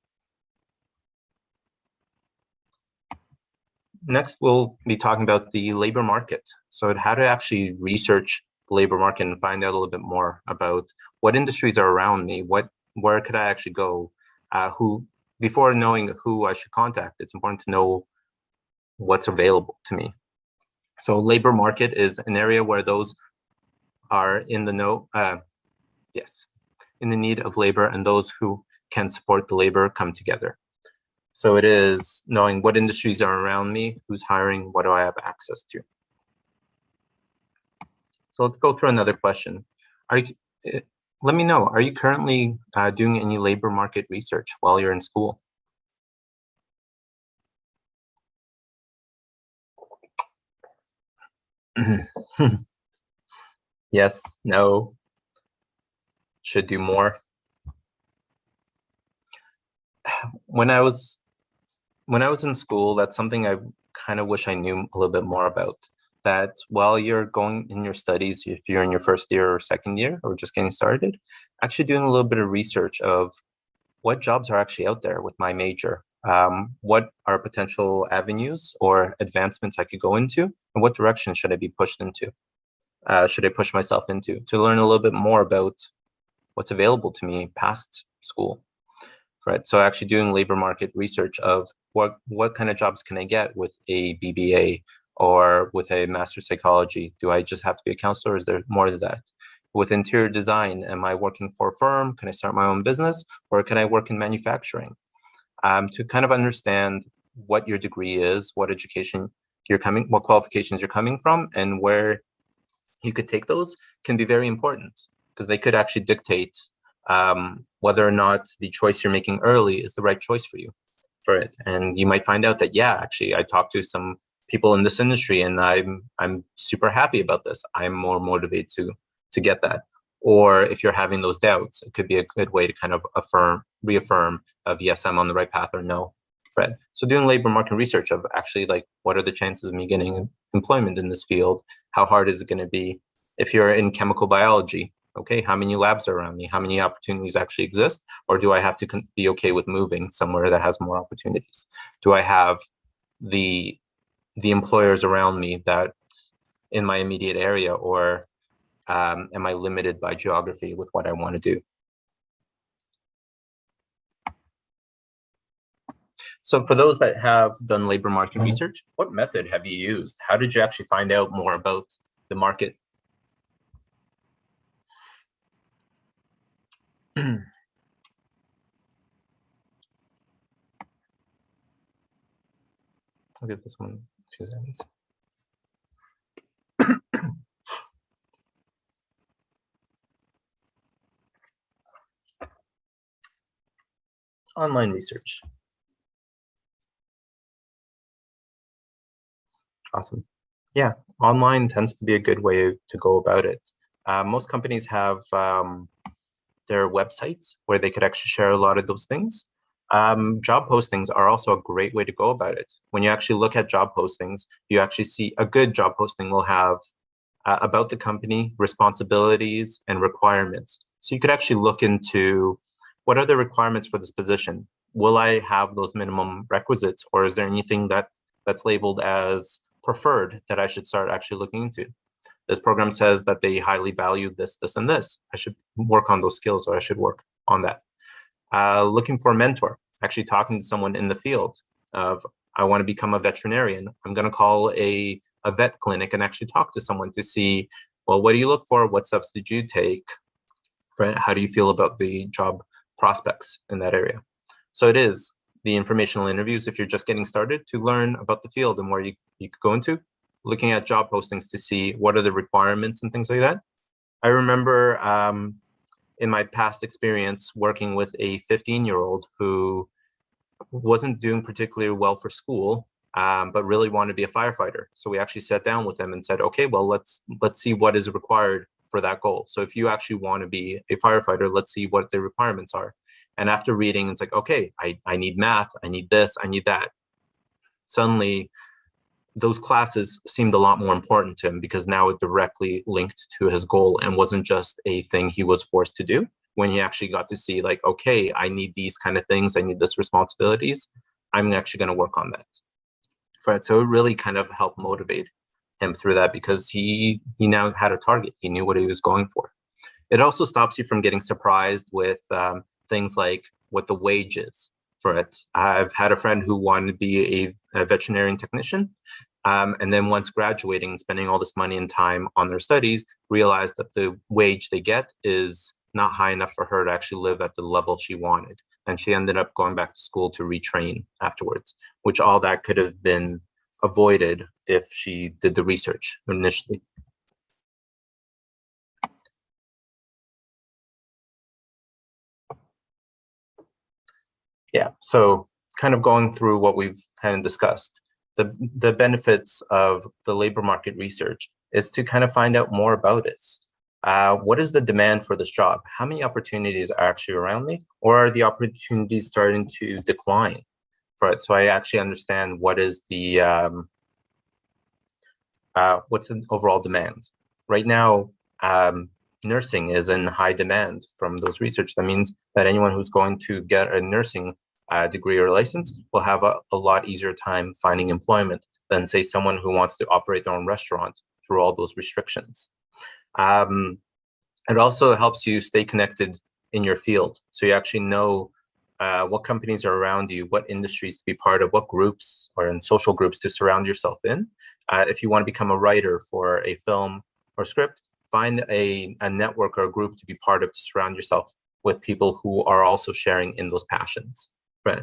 Next, we'll be talking about the labor market. So how to actually research the labor market and find out a little bit more about what industries are around me, where could I actually go, before knowing who I should contact, it's important to know what's available to me. So labor market is an area where those are in the need of labor and those who can support the labor come together. So it is knowing what industries are around me, who's hiring, what do I have access to. So let's go through another question. Let me know, are you currently doing any labor market research while you're in school? Yes, no, should do more. When I was in school, that's something I kind of wish I knew a little bit more about. That while you're going in your studies, if you're in your first year or second year or just getting started, actually doing a little bit of research of what jobs are actually out there with my major. What are potential avenues or advancements I could go into, and what direction should I be pushed into? Should I push myself into to learn a little bit more about what's available to me past school, right? So actually doing labor market research of what kind of jobs can I get with a BBA or with a master's psychology? Do I just have to be a counselor, or is there more to that? With interior design, am I working for a firm? Can I start my own business, or can I work in manufacturing? To kind of understand what your degree is, what education what qualifications you're coming from, and where you could take those can be very important, because they could actually dictate whether or not the choice you're making early is the right choice for you for it. And you might find out that, yeah, actually, I talked to some people in this industry and I'm super happy about this. I'm more motivated to get that. Or if you're having those doubts, it could be a good way to kind of reaffirm of, yes, I'm on the right path, or no. Right. So doing labor market research of actually, like, what are the chances of me getting employment in this field? How hard is it going to be? If you're in chemical biology, okay, how many labs are around me? How many opportunities actually exist? Or do I have to be okay with moving somewhere that has more opportunities? Do I have the employers around me that in my immediate area, or am I limited by geography with what I want to do? So for those that have done labor market research, what method have you used? How did you actually find out more about the market? I'll give this one a few seconds. Online research. Awesome. Yeah, online tends to be a good way to go about it. Most companies have their websites where they could actually share a lot of those things. Job postings are also a great way to go about it. When you actually look at job postings, you actually see a good job posting will have about the company, responsibilities, and requirements. So you could actually look into what are the requirements for this position? Will I have those minimum requisites, or is there anything that's labeled as preferred that I should start actually looking into? this program says that they highly value this, this, and this. I should work on those skills, or I should work on that. Looking for a mentor, actually talking to someone in the field of, I want to become a veterinarian. I'm going to call a vet clinic and actually talk to someone to see, well, what do you look for? What steps did you take? Right? How do you feel about the job prospects in that area? So it is the informational interviews, if you're just getting started, to learn about the field and where you could go into, looking at job postings to see what are the requirements and things like that. I remember in my past experience working with a 15-year-old who wasn't doing particularly well for school, but really wanted to be a firefighter. So we actually sat down with them and said, okay, well, let's see what is required for that goal. So if you actually want to be a firefighter, let's see what the requirements are. And after reading, it's like, okay, I need math, I need this, I need that. Suddenly, those classes seemed a lot more important to him because now it directly linked to his goal and wasn't just a thing he was forced to do. When he actually got to see, like, okay, I need these kind of things, I need this responsibilities, I'm actually going to work on that. Right? So it really kind of helped motivate him through that because he now had a target. He knew what he was going for. It also stops you from getting surprised with things like what the wage is for it. I've had a friend who wanted to be a veterinarian technician, and then once graduating, spending all this money and time on their studies, realized that the wage they get is not high enough for her to actually live at the level she wanted. And she ended up going back to school to retrain afterwards, which all that could have been avoided if she did the research initially. Yeah, so kind of going through what we've kind of discussed, the benefits of the labor market research is to kind of find out more about it. What is the demand for this job? How many opportunities are actually around me? Or are the opportunities starting to decline? Right, so I actually understand what is the, what's the overall demand. Right now, nursing is in high demand from those research. That means that anyone who's going to get a nursing degree or license will have a lot easier time finding employment than, say, someone who wants to operate their own restaurant through all those restrictions. It also helps you stay connected in your field. So you actually know what companies are around you, what industries to be part of, what groups or in social groups to surround yourself in. If you want to become a writer for a film or script, find a network or a group to be part of to surround yourself with people who are also sharing in those passions. Right.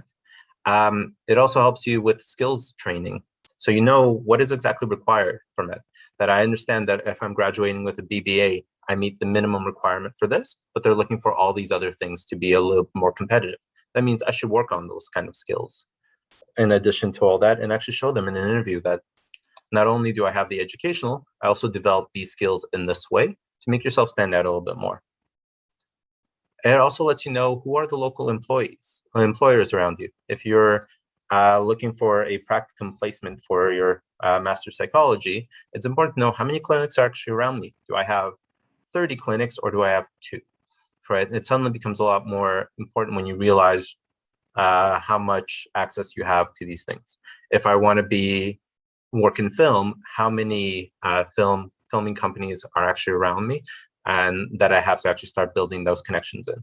It also helps you with skills training. So you know what is exactly required from it. That I understand that if I'm graduating with a BBA, I meet the minimum requirement for this, but they're looking for all these other things to be a little more competitive. That means I should work on those kind of skills in addition to all that, and actually show them in an interview that not only do I have the educational, I also develop these skills in this way to make yourself stand out a little bit more. And it also lets you know who are the local employers around you. If you're looking for a practicum placement for your master's psychology, it's important to know how many clinics are actually around me. Do I have 30 clinics or do I have 2? Right? It suddenly becomes a lot more important when you realize how much access you have to these things. If I want to work in film, how many filming companies are actually around me, and that I have to actually start building those connections in.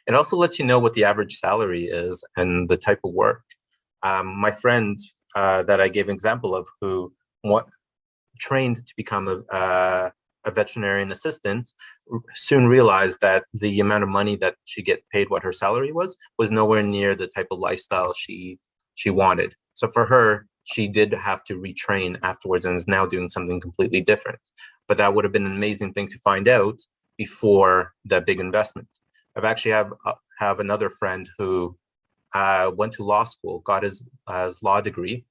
It also lets you know what the average salary is and the type of work. My friend that I gave an example of, who trained to become a veterinarian assistant, soon realized that the amount of money that she get paid, what her salary was nowhere near the type of lifestyle she wanted. So for her, she did have to retrain afterwards and is now doing something completely different. But that would have been an amazing thing to find out before that big investment. I've actually have another friend who went to law school, got his law degree,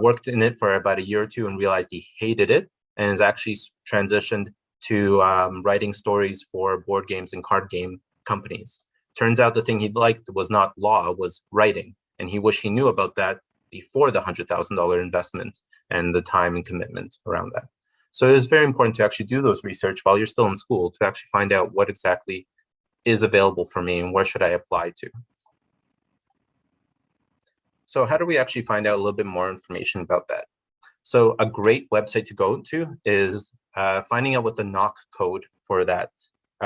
worked in it for about a year or 2 and realized he hated it, and has actually transitioned to writing stories for board games and card game companies. Turns out the thing he liked was not law, was writing. And he wished he knew about that before the $100,000 investment and the time and commitment around that. So it is very important to actually do those research while you're still in school to actually find out what exactly is available for me and where should I apply to. So how do we actually find out a little bit more information about that? So a great website to go to is finding out what the NOC code for that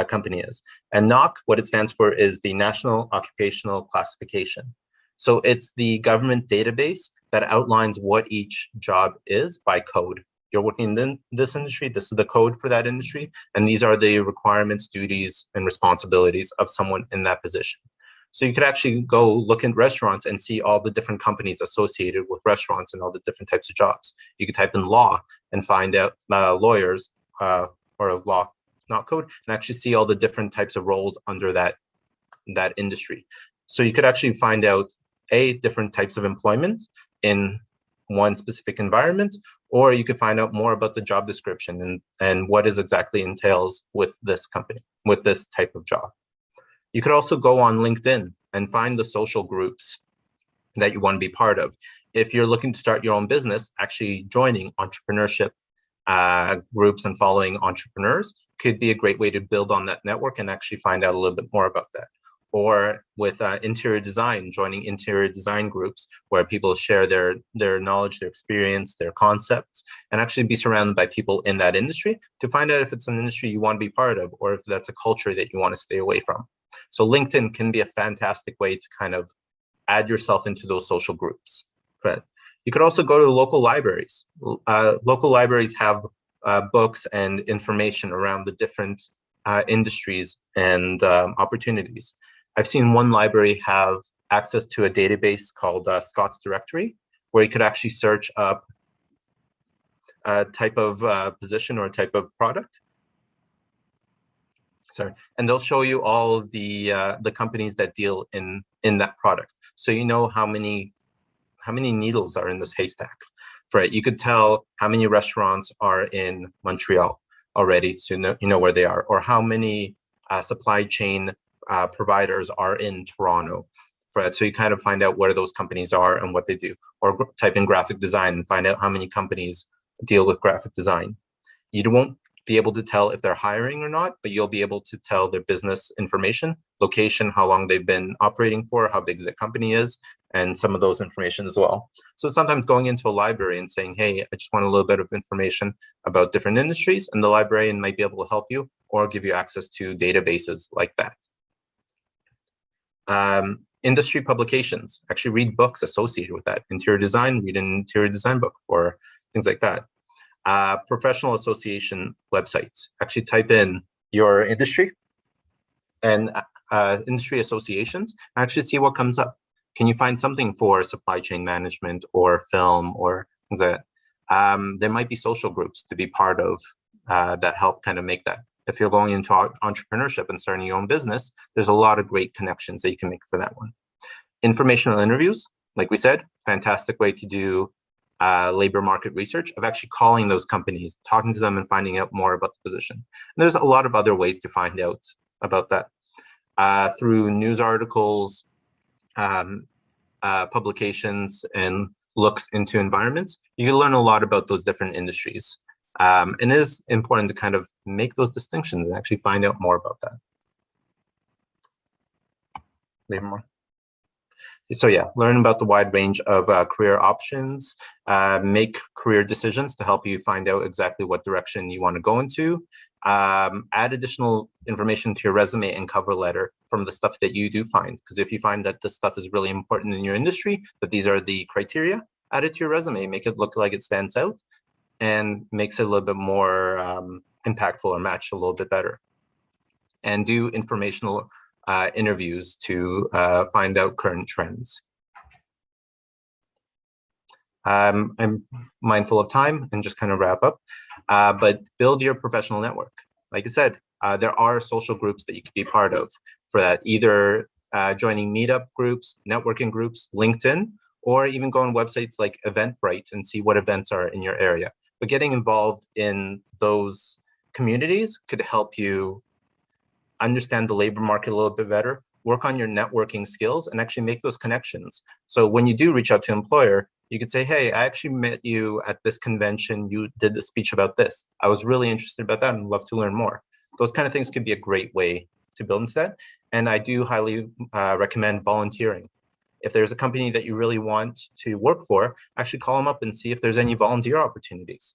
company is. And NOC, what it stands for is the National Occupational Classification. So it's the government database that outlines what each job is by code. You're working in this industry, this is the code for that industry, and these are the requirements, duties, and responsibilities of someone in that position. So you could actually go look at restaurants and see all the different companies associated with restaurants and all the different types of jobs. You could type in law and find out lawyers or law, not code, and actually see all the different types of roles under that industry. So you could actually find out different types of employment in one specific environment, or you could find out more about the job description and what is exactly entails with this company, with this type of job. You could also go on LinkedIn and find the social groups that you want to be part of. If you're looking to start your own business, actually joining entrepreneurship groups and following entrepreneurs could be a great way to build on that network and actually find out a little bit more about that. Or with interior design, joining interior design groups where people share their knowledge, their experience, their concepts, and actually be surrounded by people in that industry to find out if it's an industry you want to be part of or if that's a culture that you want to stay away from. So LinkedIn can be a fantastic way to kind of add yourself into those social groups. But you could also go to local libraries. Local libraries have books and information around the different industries and opportunities. I've seen one library have access to a database called Scott's Directory, where you could actually search up a type of position or a type of product. Sorry, and they'll show you all of the companies that deal in that product, so you know how many needles are in this haystack. Right, you could tell how many restaurants are in Montreal already, so you know where they are, or how many supply chain providers are in Toronto. Right, so you kind of find out where those companies are and what they do, or type in graphic design and find out how many companies deal with graphic design. You won't be able to tell if they're hiring or not, but you'll be able to tell their business information, location, how long they've been operating for, how big the company is, and some of those information as well. So sometimes going into a library and saying, hey, I just want a little bit of information about different industries, and the librarian might be able to help you or give you access to databases like that. Industry publications, actually read books associated with that. Interior design, read an interior design book or things like that. Professional association websites, actually type in your industry and industry associations, actually see what comes up. Can you find something for supply chain management or film or things like that? There might be social groups to be part of that help kind of make that. If you're going into entrepreneurship and starting your own business, there's a lot of great connections that you can make for that one. Informational interviews, like we said, fantastic way to do labor market research of actually calling those companies, talking to them and finding out more about the position. And there's a lot of other ways to find out about that through news articles, publications, and looks into environments. You can learn a lot about those different industries. And it is important to kind of make those distinctions and actually find out more about that. Labor market. So yeah, learn about the wide range of career options, make career decisions to help you find out exactly what direction you want to go into, add additional information to your resume and cover letter from the stuff that you do find. Because if you find that this stuff is really important in your industry, that these are the criteria, add it to your resume, make it look like it stands out and makes it a little bit more impactful or match a little bit better. And do informational interviews to find out current trends. I'm mindful of time and just kind of wrap up, but build your professional network. Like I said, there are social groups that you could be part of for that, either joining meetup groups, networking groups, LinkedIn, or even go on websites like Eventbrite and see what events are in your area. But getting involved in those communities could help you understand the labor market a little bit better, work on your networking skills, and actually make those connections. So when you do reach out to an employer, you could say, hey, I actually met you at this convention. You did a speech about this. I was really interested about that and love to learn more. Those kind of things could be a great way to build into that. And I do highly recommend volunteering. If there's a company that you really want to work for, actually call them up and see if there's any volunteer opportunities.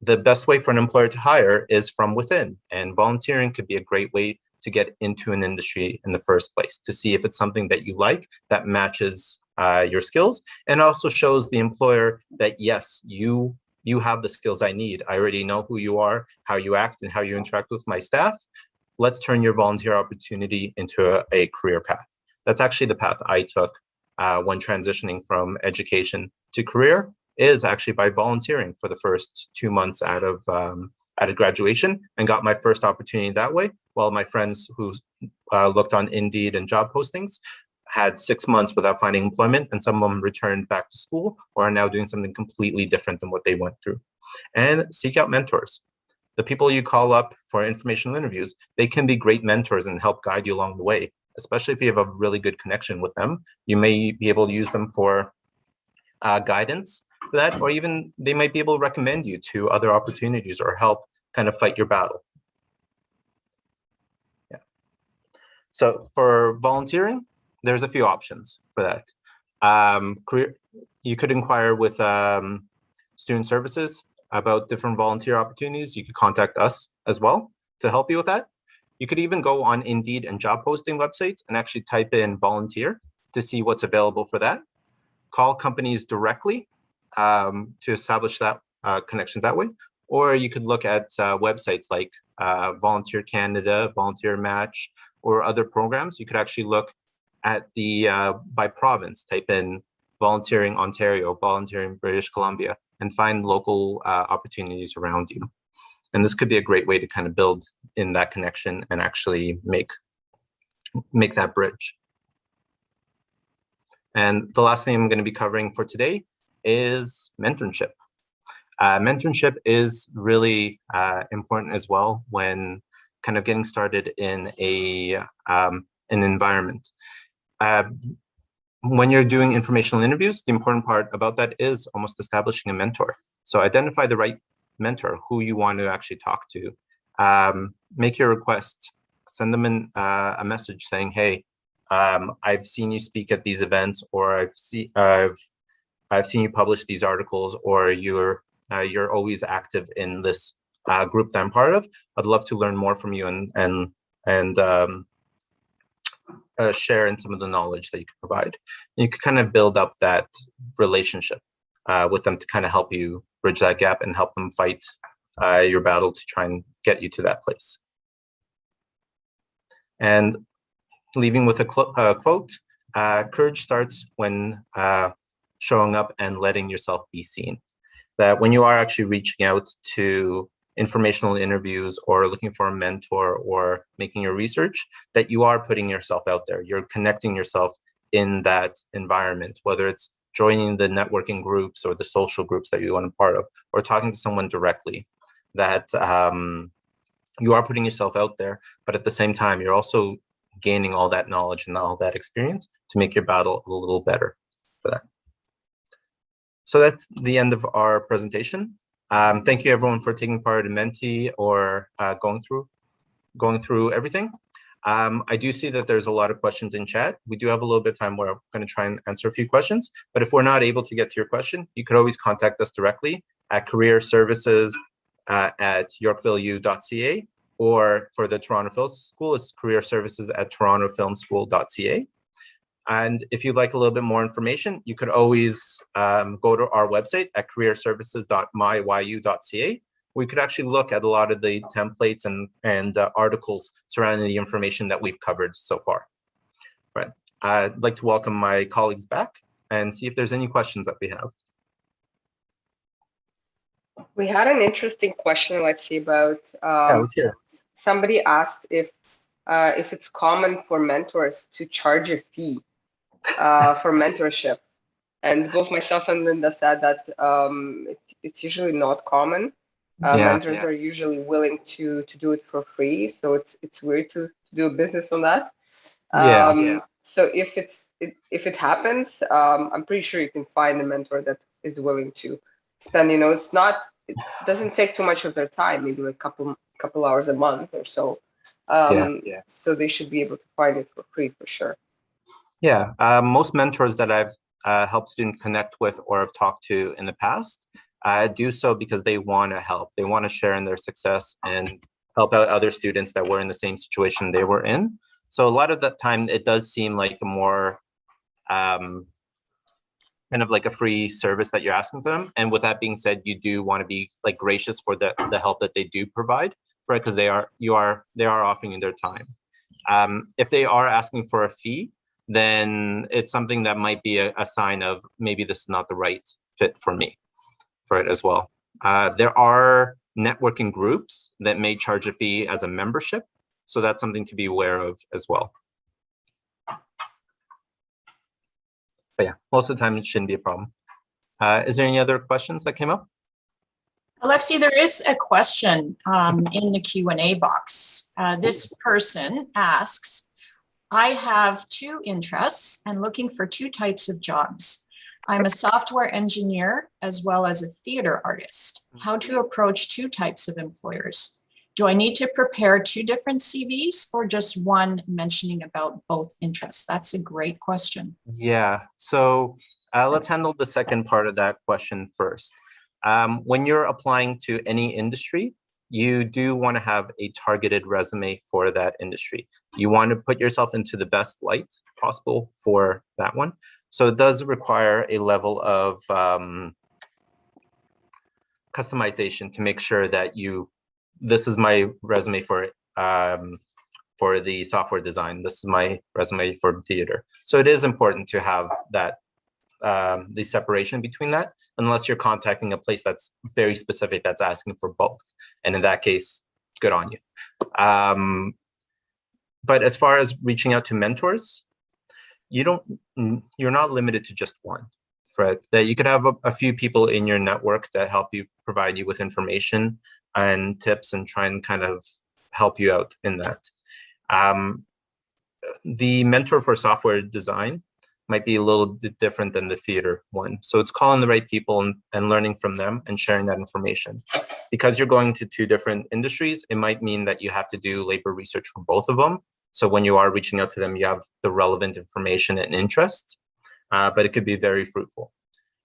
The best way for an employer to hire is from within, and volunteering could be a great way to get into an industry in the first place, to see if it's something that you like, that matches your skills, and also shows the employer that yes, you have the skills I need. I already know who you are, how you act, and how you interact with my staff. Let's turn your volunteer opportunity into a career path. That's actually the path I took when transitioning from education to career, is actually by volunteering for the first 2 months out of graduation, and got my first opportunity that way, while my friends who looked on Indeed and job postings had 6 months without finding employment, and some of them returned back to school or are now doing something completely different than what they went through. And seek out mentors. The people you call up for informational interviews, they can be great mentors and help guide you along the way, especially if you have a really good connection with them. You may be able to use them for guidance for that, or even they might be able to recommend you to other opportunities or help kind of fight your battle. Yeah. So for volunteering, there's a few options for that. You could inquire with student services about different volunteer opportunities. You could contact us as well to help you with that. You could even go on Indeed and job posting websites and actually type in volunteer to see what's available for that. Call companies directly to establish that connection that way. Or you could look at websites like Volunteer Canada, Volunteer Match, or other programs. You could actually look at the by province, type in volunteering Ontario, volunteering British Columbia, and find local opportunities around you. And this could be a great way to kind of build in that connection and actually make that bridge. And the last thing I'm going to be covering for today is mentorship. Mentorship is really important as well when kind of getting started in an environment. When you're doing informational interviews, the important part about that is almost establishing a mentor. So identify the right mentor, who you want to actually talk to. Make your request, send them a message saying, hey, I've seen you speak at these events, or I've seen you publish these articles, or you're always active in this group that I'm part of. I'd love to learn more from you and share in some of the knowledge that you can provide. You can kind of build up that relationship with them to kind of help you bridge that gap and help them fight your battle to try and get you to that place. And leaving with a quote, courage starts when showing up and letting yourself be seen. That when you are actually reaching out to informational interviews or looking for a mentor or making your research, that you are putting yourself out there. You're connecting yourself in that environment, whether it's joining the networking groups or the social groups that you want to be part of, or talking to someone directly, that you are putting yourself out there, but at the same time, you're also gaining all that knowledge and all that experience to make your battle a little better for that. So that's the end of our presentation. Thank you everyone for taking part in Menti or going through everything. I do see that there's a lot of questions in chat. We do have a little bit of time where I'm going to try and answer a few questions, but if we're not able to get to your question, you could always contact us directly at careerservices at yorkvilleu.ca, or for the Toronto Film School, it's careerservices at torontofilmschool.ca. And if you'd like a little bit more information, you could always go to our website at careerservices.myyu.ca. We could actually look at a lot of the templates and articles surrounding the information that we've covered so far. Right. I'd like to welcome my colleagues back and see if there's any questions that we have. We had an interesting question, let's see, about let's hear. Somebody asked if it's common for mentors to charge a fee for mentorship. And both myself and Linda said that it's usually not common. Mentors are usually willing to do it for free, so it's weird to do a business on that. So if it happens, I'm pretty sure you can find a mentor that is willing to spend. It doesn't take too much of their time, maybe like couple hours a month or so. So they should be able to find it for free for sure. Yeah, most mentors that I've helped students connect with or have talked to in the past do so because they want to help. They want to share in their success and help out other students that were in the same situation they were in. So a lot of the time, it does seem like a more kind of like a free service that you're asking them. And with that being said, you do want to be like gracious for the help that they do provide, right? Because they are offering you their time. If they are asking for a fee, then it's something that might be a sign of maybe this is not the right fit for me for it as well. There are networking groups that may charge a fee as a membership. So that's something to be aware of as well. But yeah, most of the time it shouldn't be a problem. Is there any other questions that came up? Alexi, there is a question in the Q&A box. This person asks, I have 2 interests and looking for 2 types of jobs. I'm a software engineer as well as a theater artist. How to approach 2 types of employers? Do I need to prepare 2 different CVs or just one mentioning about both interests? That's a great question. Yeah, so let's handle the second part of that question first. When you're applying to any industry, you do want to have a targeted resume for that industry. You want to put yourself into the best light possible for that one. So it does require a level of customization to make sure that this is my resume for the software design. This is my resume for theater. So it is important to have that the separation between that, unless you're contacting a place that's very specific, that's asking for both. And in that case, good on you. But as far as reaching out to mentors, you're not limited to just one, right? That you could have a few people in your network that help you, provide you with information and tips and try and kind of help you out in that. The mentor for software design might be a little bit different than the theater one. So it's calling the right people and learning from them and sharing that information. Because you're going to 2 different industries, it might mean that you have to do labor research for both of them. So when you are reaching out to them, you have the relevant information and interest, but it could be very fruitful.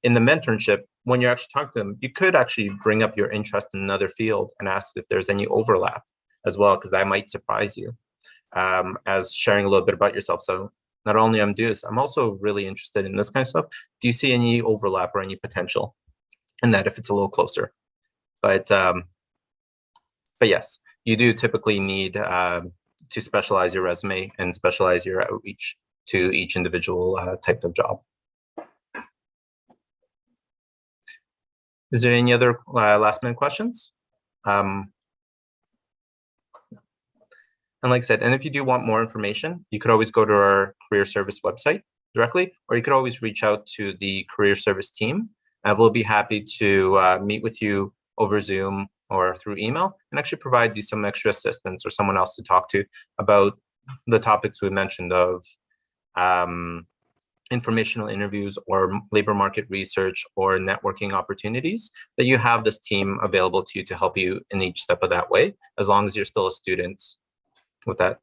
In the mentorship, when you're actually talking to them, you could actually bring up your interest in another field and ask if there's any overlap as well, because that might surprise you as sharing a little bit about yourself. So not only I'm doing this, I'm also really interested in this kind of stuff. Do you see any overlap or any potential in that if it's a little closer? But yes, you do typically need to specialize your resume and specialize your outreach to each individual type of job. Is there any other last minute questions? And like I said, and if you do want more information, you could always go to our career service website directly, or you could always reach out to the career service team. And we'll be happy to meet with you over Zoom or through email and actually provide you some extra assistance or someone else to talk to about the topics we mentioned of informational interviews or labor market research or networking opportunities, that you have this team available to you to help you in each step of that way, as long as you're still a student with that.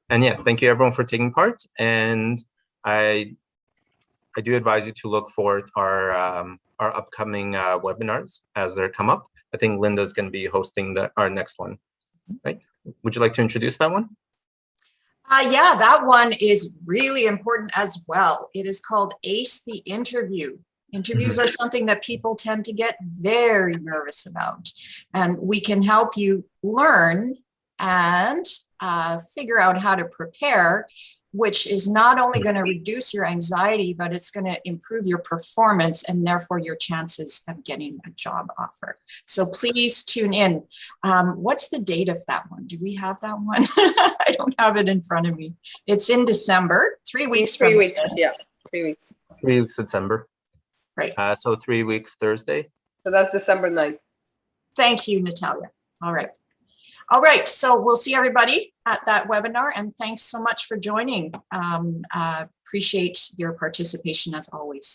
And yeah, thank you everyone for taking part. And I do advise you to look for our upcoming webinars as they come up. I think Linda's going to be hosting our next one, right? Would you like to introduce that one? Yeah, that one is really important as well. It is called ACE the Interview. Interviews are something that people tend to get very nervous about, and we can help you learn and figure out how to prepare, which is not only going to reduce your anxiety, but it's going to improve your performance and therefore your chances of getting a job offer. So please tune in. What's the date of that one? Do we have that one? I don't have it in front of me. It's in December, 3 weeks from 3 weeks, yeah, 3 weeks. 3 weeks December. Right. So 3 weeks Thursday. So that's December 9th. Thank you, Natalia. All right. All right, so we'll see everybody at that webinar, and thanks so much for joining. Appreciate your participation as always.